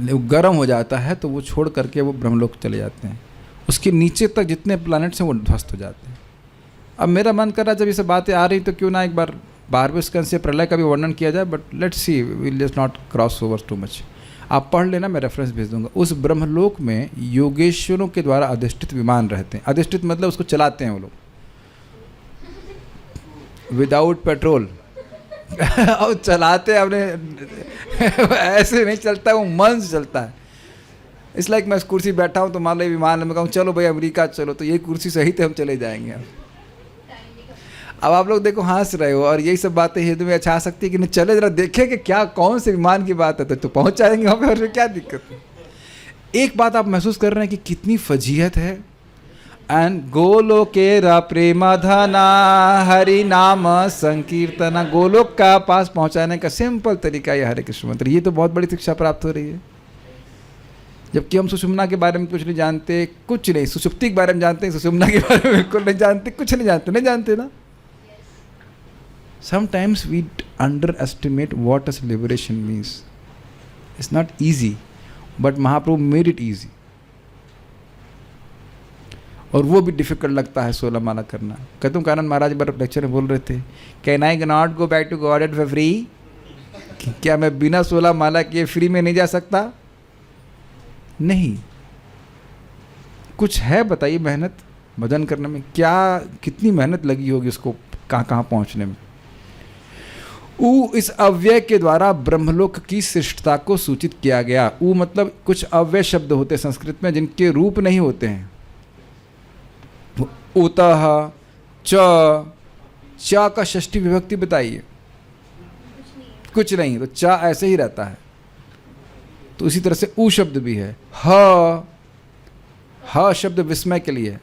वो गर्म हो जाता है, तो वो छोड़ करके वो ब्रह्मलोक चले जाते हैं। उसके नीचे तक जितने प्लैनेट्स हैं वो ध्वस्त हो जाते हैं। अब मेरा मन कर रहा है, जब ये सब बातें आ रही तो क्यों ना एक बार 12वें स्कंद से प्रलय का भी वर्णन किया जाए, but let's see, will just not cross over too much. आप पढ़ लेना, मैं रेफरेंस भेज दूंगा। उस ब्रह्मलोक में योगेश्वरों के द्वारा अधिष्ठित विमान रहते हैं। अधिष्ठित मतलब उसको चलाते हैं वो लोग, विदाउट पेट्रोल। और चलाते अपने ऐसे नहीं चलता, वो मन से चलता है। इट्स लाइक मैं इस कुर्सी बैठा हूँ तो मान लो विमान में कहूँ चलो भाई अमेरिका चलो, तो ये कुर्सी सही थे, हम चले जाएंगे। अब आप लोग देखो हंस रहे हो, और यही सब बातें हृदय में अच्छा आ सकती है कि नहीं, चले जरा देखें कि क्या कौन से विमान की बात है, तो पहुँच जाएंगे वहाँ पे, और क्या दिक्कत है। एक बात आप महसूस कर रहे हैं कि कितनी फजीहत है। एंड गोलोकेरा प्रेमाधना हरि नाम संकीर्तना, गोलोक का पास पहुंचाने का सिंपल तरीका यह हरे कृष्ण मंत्र। ये तो बहुत बड़ी शिक्षा प्राप्त हो रही है। जबकि हम सुषुम्ना के बारे में कुछ नहीं जानते, कुछ नहीं, सुषुप्ति के बारे में जानते हैं, सुषुम्ना के बारे में बिल्कुल नहीं जानते, कुछ नहीं जानते ना। Sometimes we underestimate what us liberation means. It's not easy, but Mahaprabhu made it easy. और वो भी डिफिकल्ट लगता है 16 माला करना। कहता हूँ कानन महाराज बार लेक्चर में बोल रहे थे, can I not go back to God for free? क्या मैं बिना 16 माला किए फ्री में नहीं जा सकता? नहीं, कुछ है, बताइए। मेहनत भजन करने में क्या, कितनी मेहनत लगी होगी उसको कहाँ कहाँ पहुँचने में। ऊ इस अव्यय के द्वारा ब्रह्मलोक की श्रेष्ठता को सूचित किया गया। ऊ मतलब कुछ अव्यय शब्द होते हैं संस्कृत में जिनके रूप नहीं होते हैं। उतः, च का षष्ठी विभक्ति बताइए। कुछ नहीं, तो चा ऐसे ही रहता है। तो इसी तरह से ऊ शब्द भी है। ह शब्द विस्मय के लिए,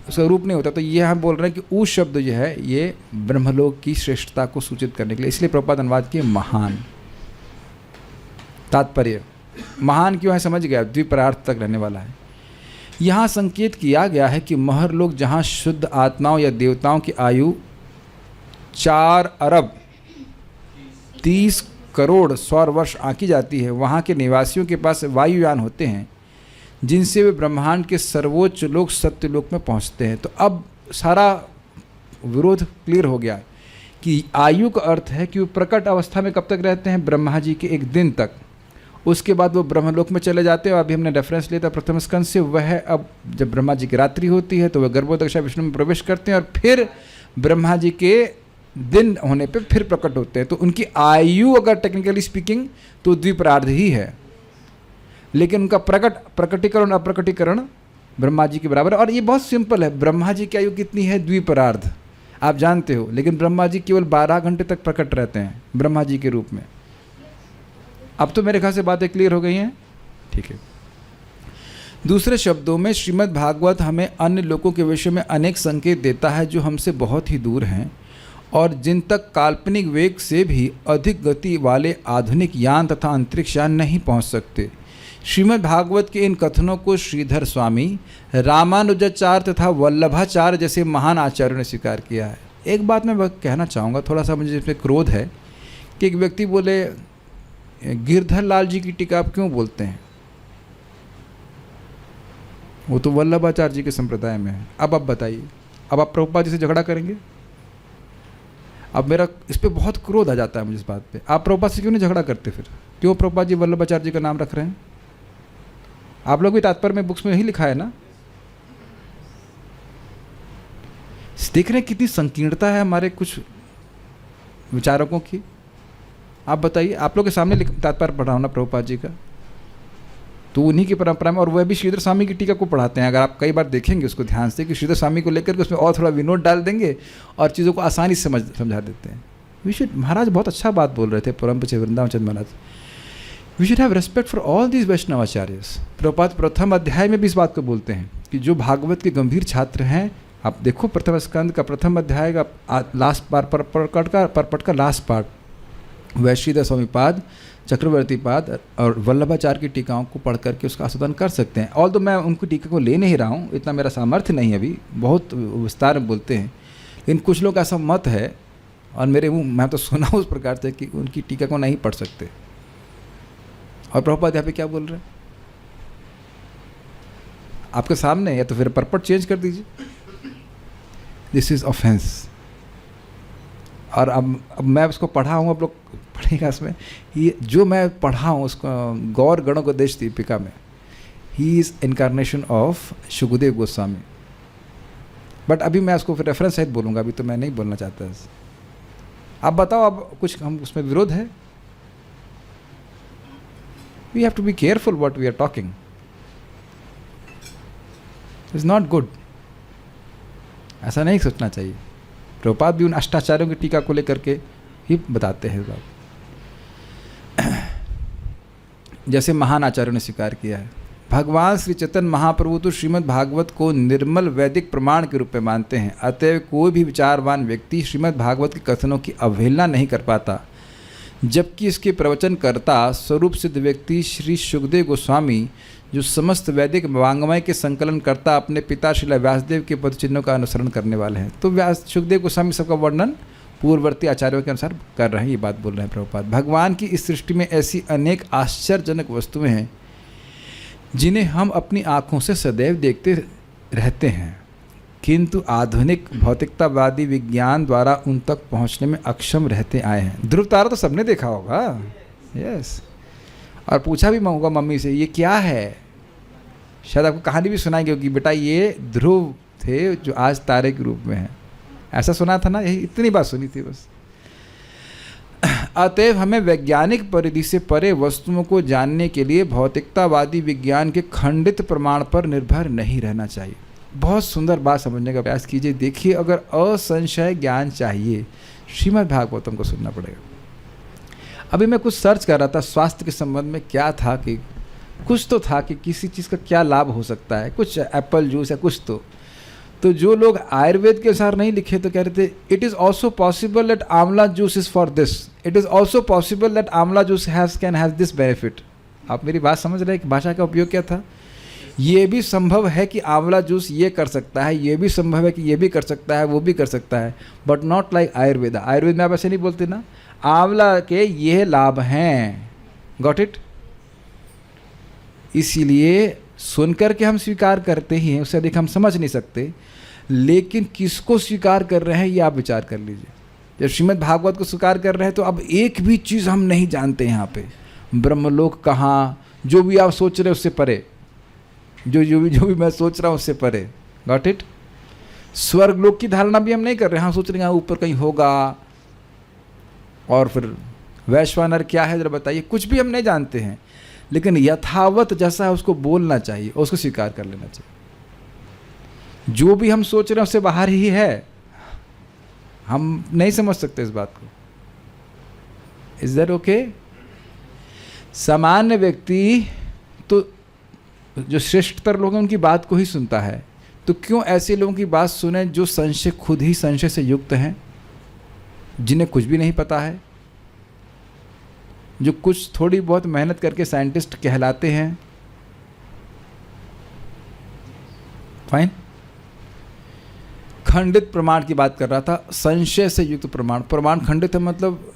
उसका रूप नहीं होता। तो ये हम बोल रहे हैं कि ऊ शब्द जो है ये ब्रह्मलोक की श्रेष्ठता को सूचित करने के लिए, इसलिए प्रभुपाद अनुवाद किए महान। तात्पर्य महान क्यों है समझ गया, द्विपरार्थ तक रहने वाला है। यहाँ संकेत किया गया है कि महर्लोक जहाँ शुद्ध आत्माओं या देवताओं की आयु 4 अरब 30 करोड़ सौर वर्ष आंकी जाती है, वहाँ के निवासियों के पास वायुयान होते हैं जिनसे वे ब्रह्मांड के सर्वोच्च लोक सत्यलोक में पहुँचते हैं। तो अब सारा विरोध क्लियर हो गया कि आयु का अर्थ है कि वो प्रकट अवस्था में कब तक रहते हैं, ब्रह्मा जी के एक दिन तक। उसके बाद वो ब्रह्मलोक में चले जाते हैं। अभी हमने रेफरेंस लिया था प्रथम स्कंद से, वह अब जब ब्रह्मा जी की रात्रि होती है तो वह गर्भोदक्षा विष्णु में प्रवेश करते हैं और फिर ब्रह्मा जी के दिन होने पे फिर प्रकट होते हैं। तो उनकी आयु अगर टेक्निकली स्पीकिंग तो द्विपरार्ध ही है, लेकिन उनका प्रकटीकरण अप्रकटीकरण ब्रह्मा जी के बराबर है। और ये बहुत सिंपल है, ब्रह्मा जी की आयु कितनी है, द्विपरार्ध, आप जानते हो। लेकिन ब्रह्मा जी केवल 12 घंटे तक प्रकट रहते हैं ब्रह्मा जी के रूप में। अब तो मेरे ख्याल से बातें क्लियर हो गई हैं, ठीक है। दूसरे शब्दों में श्रीमद् भागवत हमें अन्य लोगों के विषय में अनेक संकेत देता है जो हमसे बहुत ही दूर हैं और जिन तक काल्पनिक वेग से भी अधिक गति वाले आधुनिक यान तथा अंतरिक्ष यान नहीं पहुंच सकते। श्रीमद् भागवत के इन कथनों को श्रीधर स्वामी, रामानुजाचार्य तथा वल्लभाचार्य जैसे महान आचार्यों ने स्वीकार किया है। एक बात मैं कहना चाहूँगा, थोड़ा सा मुझे इसमें क्रोध है कि एक व्यक्ति बोले गिरधर लाल जी की टीका आप क्यों बोलते हैं, वो तो वल्लभाचार्य जी के संप्रदाय में है। अब आप बताइए, अब आप प्रभुपाद जी से झगड़ा करेंगे? अब मेरा इस पर बहुत क्रोध आ जाता है मुझे इस बात पे। आप प्रभुपाद से क्यों नहीं झगड़ा करते फिर? क्यों प्रभुपाद जी वल्लभाचार्य जी का नाम रख रहे हैं? आप लोग भी तात्पर्य में बुक्स में यही लिखा है ना। देख रहे हैं कितनी संकीर्णता है हमारे कुछ विचारकों की। आप बताइए, आप लोग के सामने तात्पर्य पढ़ा हो ना प्रभुपाद जी का, तो उन्हीं की परंपरा में, और वह भी श्रीधर स्वामी की टीका को पढ़ाते हैं। अगर आप कई बार देखेंगे उसको ध्यान से कि श्रीधर स्वामी को लेकर के उसमें और थोड़ा विनोद डाल देंगे और चीज़ों को आसानी से समझा देते हैं। वी शुड, महाराज बहुत अच्छा बात बोल रहे थे परम पूज्य Vrindavan Chand Maharaj, we should have respect for all these Vaishnava Acharyas. Prabhupada प्रथम अध्याय में भी इस बात को बोलते हैं कि जो भागवत के गंभीर छात्र हैं, आप देखो प्रथम स्कंद का प्रथम अध्याय का लास्ट परपट का लास्ट पार्ट, वैश्रीधर स्वामीपाद, चक्रवर्ती पाद और वल्लभाचार्य की टीकाओं को पढ़ करके उसका आस्वादन कर सकते हैं। ऑल तो मैं उनकी टीका को ले नहीं रहा हूँ, इतना मेरा सामर्थ्य नहीं है, अभी बहुत विस्तार में बोलते हैं। लेकिन कुछ लोग ऐसा मत है और मेरे मुँह मैं तो सुना उस प्रकार से कि उनकी टीका को नहीं पढ़ सकते। और प्रभुपाद यहाँ पे क्या बोल रहे हैं आपके सामने, या तो फिर परपट चेंज कर दीजिए। This is offence. और अब मैं उसको पढ़ा हूँ, आप लोग पढ़ेगा इसमें, ये जो मैं पढ़ा हूँ उसको गौर गणोपदेश दीपिका में, he is incarnation of Shukdev Goswami. But अभी मैं उसको फिर रेफरेंस सहित बोलूँगा, अभी तो मैं नहीं बोलना चाहता। आप बताओ, अब कुछ हम उसमें विरोध है? We have to be careful what we are talking, is not good. ऐसा नहीं सोचना चाहिए। प्रभुपाद भी उन अष्टाचार्यों की टीका को लेकर के ही बताते हैं बात, जैसे महान आचार्यों ने स्वीकार किया है। भगवान श्री चैतन्य महाप्रभु तो श्रीमद् भागवत को निर्मल वैदिक प्रमाण के रूप में मानते हैं। अतएव कोई भी विचारवान व्यक्ति श्रीमद् भागवत के कथनों की अवहेलना नहीं कर पाता, जबकि इसके प्रवचनकर्ता स्वरूप सिद्ध व्यक्ति श्री सुखदेव गोस्वामी, जो समस्त वैदिक वांग्मय के संकलन करता, अपने पिता श्रील व्यासदेव के पदचिन्हों का अनुसरण करने वाले हैं। तो सुखदेव गोस्वामी सबका वर्णन पूर्ववर्ती आचार्यों के अनुसार कर रहे हैं, ये बात बोल रहे हैं प्रभुपाद। भगवान की इस सृष्टि में ऐसी अनेक आश्चर्यजनक वस्तुएं हैं जिन्हें हम अपनी आँखों से सदैव देखते रहते हैं, किंतु आधुनिक भौतिकतावादी विज्ञान द्वारा उन तक पहुँचने में अक्षम रहते आए हैं। ध्रुव तारा तो सबने देखा होगा, यस, और पूछा भी होगा मम्मी से ये क्या है। शायद आपको कहानी भी सुनाएंगे कि बेटा ये ध्रुव थे जो आज तारे के रूप में हैं, ऐसा सुना था ना, यही इतनी बात सुनी थी बस। अतएव हमें वैज्ञानिक परिधि से परे वस्तुओं को जानने के लिए भौतिकतावादी विज्ञान के खंडित प्रमाण पर निर्भर नहीं रहना चाहिए। बहुत सुंदर बात समझने का प्रयास कीजिए। देखिए, अगर असंशय ज्ञान चाहिए, श्रीमद् भागवतम को सुनना पड़ेगा। अभी मैं कुछ सर्च कर रहा था स्वास्थ्य के संबंध में, क्या था कि कुछ तो था कि किसी चीज़ का क्या लाभ हो सकता है, कुछ एप्पल जूस या कुछ तो जो लोग आयुर्वेद के अनुसार नहीं लिखे तो कह रहे थे it is also possible that amla juice is for this, it is also possible that amla juice can have this benefit. आप मेरी बात समझ रहे हैं कि भाषा का उपयोग क्या था? ये भी संभव है कि आंवला जूस ये कर सकता है, ये भी संभव है कि ये भी कर सकता है, वो भी कर सकता है, but not like Ayurveda. Ayurveda में आप ऐसे नहीं बोलते ना, आंवला के ये लाभ हैं। Got it? इसीलिए सुनकर के हम स्वीकार करते ही हैं, उससे अधिक हम समझ नहीं सकते, लेकिन किसको स्वीकार कर रहे हैं ये आप विचार कर लीजिए। जब श्रीमद् भागवत को स्वीकार कर रहे हैं तो अब एक भी चीज़ हम नहीं जानते यहाँ पे। ब्रह्मलोक कहाँ, जो भी आप सोच रहे हैं उससे परे, जो भी मैं सोच रहा हूँ उससे परे। Got it? स्वर्गलोक की धारणा भी हम नहीं कर रहे हैं। हाँ, सोच रहे हैं ऊपर कहीं होगा, और फिर वैश्वानर क्या है जरा बताइए, कुछ भी हम नहीं जानते हैं, लेकिन यथावत जैसा है उसको बोलना चाहिए, उसको स्वीकार कर लेना चाहिए। जो भी हम सोच रहे हैं उससे बाहर ही है, हम नहीं समझ सकते इस बात को। Is that okay? सामान्य व्यक्ति तो जो श्रेष्ठतर लोग हैं उनकी बात को ही सुनता है, तो क्यों ऐसे लोगों की बात सुने जो संशय, खुद ही संशय से युक्त हैं, जिन्हें कुछ भी नहीं पता है, जो कुछ थोड़ी बहुत मेहनत करके साइंटिस्ट कहलाते हैं। फाइन। खंडित प्रमाण की बात कर रहा था, संशय से युक्त प्रमाण। प्रमाण खंडित है मतलब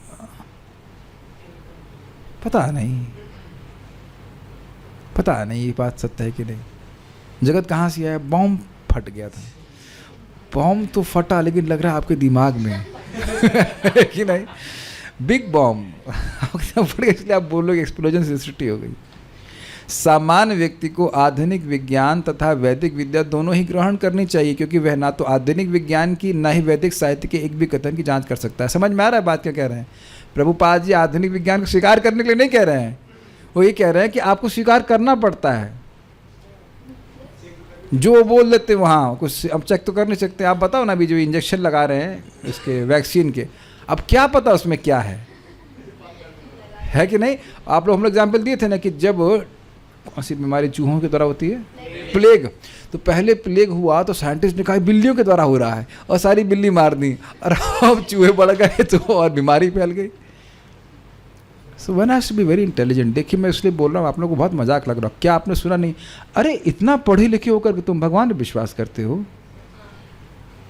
पता नहीं ये बात सत्य है कि नहीं। जगत कहाँ से आया? बॉम्ब फट गया था। बॉम्ब तो फटा, लेकिन लग रहा है आपके दिमाग में है कि नहीं? बिग बॉम्ब फट गया, इसलिए आप बोलोगे एक्सप्लोजन से सृष्टि हो गई। सामान्य व्यक्ति को आधुनिक विज्ञान तथा वैदिक विद्या दोनों ही ग्रहण करनी चाहिए, क्योंकि वह ना तो आधुनिक विज्ञान की ना ही वैदिक साहित्य के एक भी कथन की जांच कर सकता है। समझ में आ रहा है बात क्या कह रहे हैं? प्रभुपाद जी आधुनिक विज्ञान को स्वीकार करने के लिए नहीं कह रहे हैं, वो ये कह रहे हैं कि आपको स्वीकार करना पड़ता है। जो बोल देते वहाँ कुछ, अब चेक तो कर नहीं सकते। आप बताओ ना, अभी जो इंजेक्शन लगा रहे हैं इसके वैक्सीन के, अब क्या पता उसमें क्या है कि नहीं? आप लोग, हम लोग एग्जाम्पल दिए थे ना कि जब कौन सी बीमारी चूहों के द्वारा होती है, प्लेग, तो पहले प्लेग हुआ तो साइंटिस्ट ने कहा बिल्लियों के द्वारा हो रहा है, और सारी बिल्ली मार दी, और अब चूहे बढ़ गए तो और बीमारी फैल गई। So one has to be very intelligent. देखिए, मैं इसलिए बोल रहा हूँ, आप लोगों को बहुत मजाक लग रहा हो, क्या आपने सुना नहीं? अरे इतना पढ़े लिखे होकर के तुम भगवान पे विश्वास करते हो,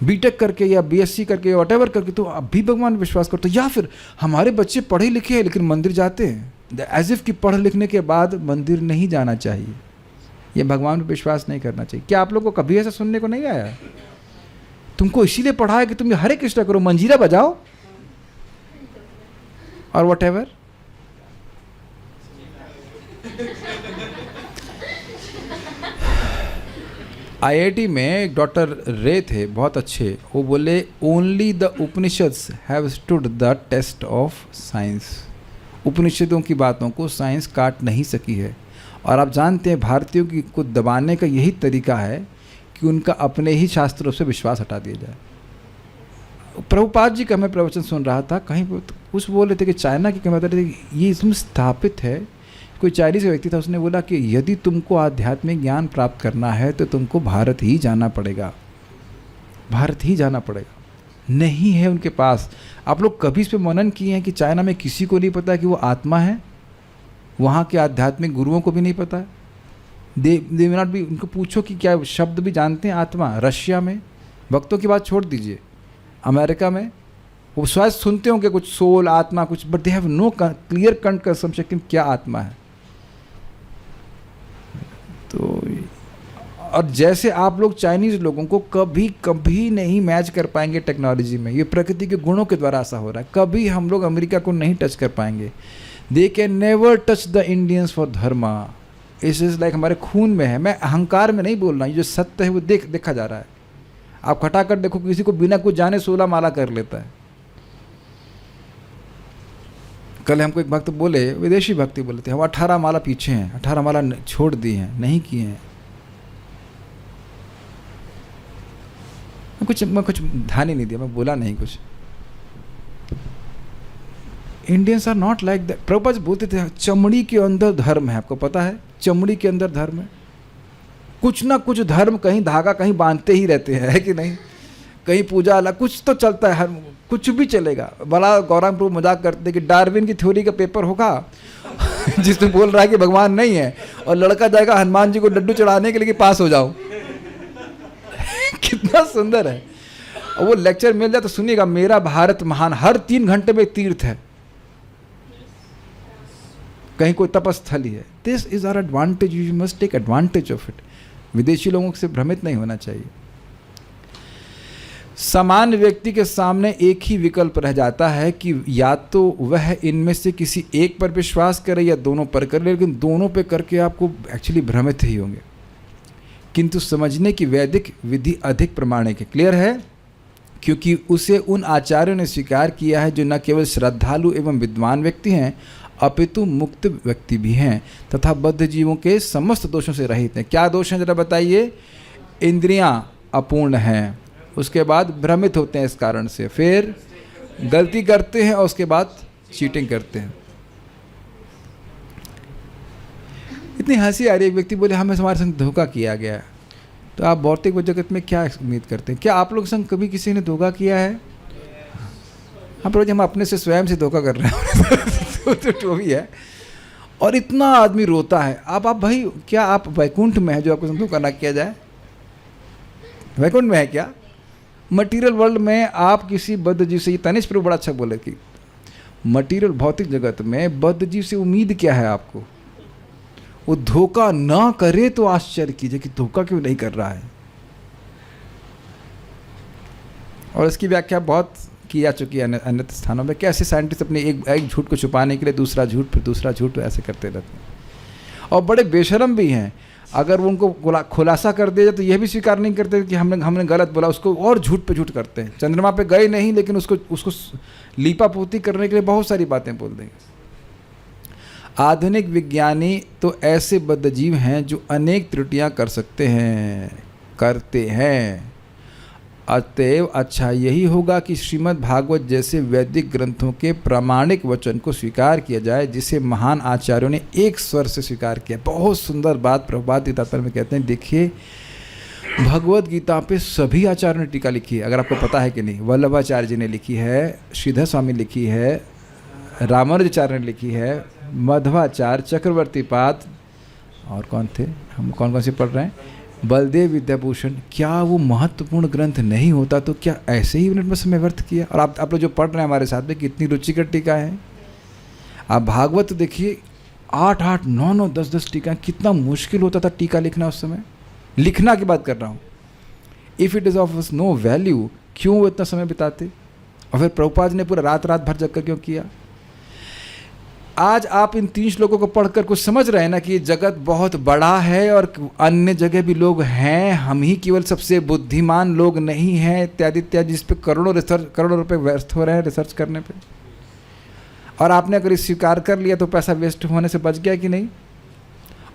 बीटेक करके या बीएससी करके या व्हाटएवर करके तो अब भी भगवान विश्वास करते हो। या फिर हमारे बच्चे पढ़े लिखे हैं लेकिन मंदिर जाते हैं, एज इफ कि पढ़ लिखने के बाद मंदिर नहीं जाना चाहिए, ये भगवान पे विश्वास नहीं करना चाहिए। क्या आप लोगों को कभी ऐसा सुनने को नहीं आया? तुमको इसीलिए पढ़ा है कि तुम हरे कृष्णा करो, मंजीरा बजाओ और व्हाटएवर। आईआईटी में एक डॉक्टर रे थे, बहुत अच्छे, वो बोले only the Upanishads have stood the test of science. उपनिषदों की बातों को साइंस काट नहीं सकी है। और आप जानते हैं भारतीयों की को दबाने का यही तरीका है कि उनका अपने ही शास्त्रों से विश्वास हटा दिया जाए। प्रभुपाद जी का मैं प्रवचन सुन रहा था, कहीं कुछ बोल रहे थे कि चाइना की कह रहे थे ये इसमें स्थापित है। कोई चाइनीज व्यक्ति था, उसने बोला कि यदि तुमको आध्यात्मिक ज्ञान प्राप्त करना है तो तुमको भारत ही जाना पड़ेगा, भारत ही जाना पड़ेगा। नहीं है उनके पास। आप लोग कभी इस पे मनन किए हैं कि चाइना में किसी को नहीं पता कि वो आत्मा है? वहाँ के आध्यात्मिक गुरुओं को भी नहीं पता है। दे नॉट भी, उनको पूछो कि क्या शब्द भी जानते हैं आत्मा? रशिया में, भक्तों की बात छोड़ दीजिए, अमेरिका में वो शायद सुनते होंगे कुछ सोल, आत्मा कुछ, but they have no clear conception कि क्या आत्मा है। तो और जैसे आप लोग चाइनीज़ लोगों को कभी नहीं मैच कर पाएंगे टेक्नोलॉजी में, ये प्रकृति के गुणों के द्वारा ऐसा हो रहा है। कभी हम लोग अमेरिका को नहीं टच कर पाएंगे। They can never touch the Indians for dharma. इस इज़ लाइक हमारे खून में है। मैं अहंकार में नहीं बोल रहा हूँ, जो सत्य है वो देखा जा रहा है। आप खटाकर देखो, किसी को बिना कुछ जाने 16 माला कर लेता है। कल हमको एक भक्त बोले, विदेशी भक्ति बोले थे, हम 18 माला पीछे हैं, 18 माला छोड़ दी हैं, नहीं किए हैं। मैं कुछ ध्यान ही नहीं दिया, मैं बोला नहीं कुछ। Indians are not like that. Prabhupada बोलते थे चमड़ी के अंदर धर्म है, आपको पता है चमड़ी के अंदर धर्म है। कुछ ना कुछ धर्म कहीं धागा कहीं बांधते ही रहते हैं, है कि नहीं? कहीं पूजा अलग कुछ तो चलता है, हर कुछ भी चलेगा। बड़ा गौरांग प्रभु मजाक करते हैं कि डार्विन की थ्योरी का पेपर होगा जिसमें बोल रहा है कि भगवान नहीं है, और लड़का जाएगा हनुमान जी को लड्डू चढ़ाने के लिए कि पास हो जाओ। कितना सुंदर है। और वो लेक्चर मिल जाए तो सुनिएगा, मेरा भारत महान, हर 3 घंटे में तीर्थ है, कहीं कोई तपस्थली है। This is our advantage, you must take advantage of it. विदेशी लोगों से भ्रमित नहीं होना चाहिए। सामान्य व्यक्ति के सामने एक ही विकल्प रह जाता है कि या तो वह इनमें से किसी एक पर विश्वास करे या दोनों पर करे, लेकिन दोनों पे करके आपको एक्चुअली भ्रमित ही होंगे। किंतु समझने की वैदिक विधि अधिक प्रमाणिक है। क्लियर है? क्योंकि उसे उन आचार्यों ने स्वीकार किया है जो न केवल श्रद्धालु एवं विद्वान व्यक्ति हैं अपितु मुक्त व्यक्ति भी हैं तथा बद्ध जीवों के समस्त दोषों से रहित हैं। क्या दोष हैं जरा बताइए? इंद्रियां अपूर्ण हैं, उसके बाद भ्रमित होते हैं इस कारण से, फिर गलती करते हैं और उसके बाद चीटिंग करते हैं। इतनी हंसी आ रही है। एक व्यक्ति बोले हमें हमारे संग धोखा किया गया है। तो आप भौतिक जगत में क्या उम्मीद करते हैं? क्या आप लोग संग कभी किसी ने धोखा किया है? हाँ प्रभु जी, हम अपने से स्वयं से धोखा कर रहे हैं तो भी है। और इतना आदमी रोता है। आप भाई, क्या आप वैकुंठ में है जो आपको धोखा ना किया जाए? वैकुंठ में है क्या? मटीरियल वर्ल्ड में आप किसी बद्ध जीव से, ये तनिष्क प्रभु बड़ा अच्छा बोले कि मटीरियल भौतिक जगत में बद्ध जीव से उम्मीद क्या है आपको? वो धोखा ना करे तो आश्चर्य कीजिए कि धोखा क्यों नहीं कर रहा है। और इसकी व्याख्या बहुत की जा चुकी है अन्य स्थानों में। कैसे साइंटिस्ट अपने एक झूठ को छुपाने के लिए दूसरा झूठ, फिर दूसरा झूठ, ऐसे करते रहते हैं। और बड़े बेशरम भी हैं। अगर वो उनको खुलासा कर दिया जाए तो यह भी स्वीकार नहीं करते कि हमने गलत बोला, उसको और झूठ पे झूठ करते हैं। चंद्रमा पे गए नहीं, लेकिन उसको लीपा पोती करने के लिए बहुत सारी बातें बोल देंगे। आधुनिक विज्ञानी तो ऐसे बद्धजीव हैं जो अनेक त्रुटियां कर सकते हैं, करते हैं। अतएव अच्छा यही होगा कि श्रीमद् भागवत जैसे वैदिक ग्रंथों के प्रामाणिक वचन को स्वीकार किया जाए, जिसे महान आचार्यों ने एक स्वर से स्वीकार किया। बहुत सुंदर बात प्रभुपाद तात्पर्य में कहते हैं। देखिए, भगवत गीता पे सभी आचार्यों ने टीका लिखी है, अगर आपको पता है कि नहीं। वल्लभाचार्य जी ने लिखी है, श्रीधर स्वामी लिखी है, रामानुजाचार्य ने लिखी है, मध्वाचार्य, चक्रवर्ती पाद, और कौन थे, हम कौन कौन से पढ़ रहे हैं, बलदेव विद्याभूषण। क्या वो महत्वपूर्ण ग्रंथ नहीं होता तो क्या ऐसे ही मिनट में समय व्यर्थ किया? और आप लोग जो पढ़ रहे हैं हमारे साथ में, कितनी रुचिकर टीका है। आप भागवत देखिए, 8-8, 9-9, 10-10 टीका। कितना मुश्किल होता था टीका लिखना उस समय। लिखना की बात कर रहा हूँ। If it is of no value, क्यों वो इतना समय बिताते? और फिर प्रभुपाद ने पूरा रात भर जग कर क्यों किया? आज आप इन 3 श्लोकों को पढ़कर कुछ समझ रहे हैं ना कि जगत बहुत बड़ा है और अन्य जगह भी लोग हैं, हम ही केवल सबसे बुद्धिमान लोग नहीं हैं, इत्यादि इत्यादि, जिस पे करोड़ों रुपए व्यस्त हो रहे हैं रिसर्च करने पे। और आपने अगर इस स्वीकार कर लिया तो पैसा वेस्ट होने से बच गया कि नहीं?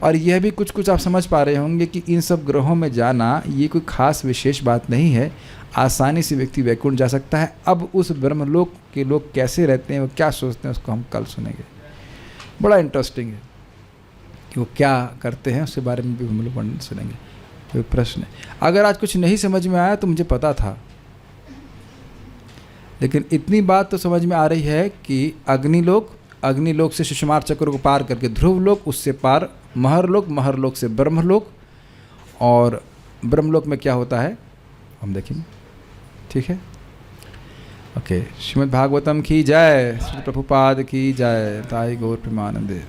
और यह भी कुछ आप समझ पा रहे होंगे कि इन सब ग्रहों में जाना ये कोई खास विशेष बात नहीं है। आसानी से व्यक्ति वैकुंठ जा सकता है। अब उस ब्रह्मलोक के लोग कैसे रहते हैं, वो क्या सोचते हैं, उसको हम कल सुनेंगे। बड़ा इंटरेस्टिंग है कि वो क्या करते हैं, उसके बारे में भी हम लोग वर्णन सुनेंगे। कोई प्रश्न है? अगर आज कुछ नहीं समझ में आया तो मुझे पता था, लेकिन इतनी बात तो समझ में आ रही है कि अग्निलोक से सुषुमार चक्र को पार करके ध्रुवलोक, उससे पार महरलोक, महरलोक से ब्रह्मलोक, और ब्रह्मलोक में क्या होता है हम देखेंगे। ठीक है, ओके। श्रीमद् भागवतम की जय, श्री प्रभुपाद की जय, ताई गौर प्रेमानंदे।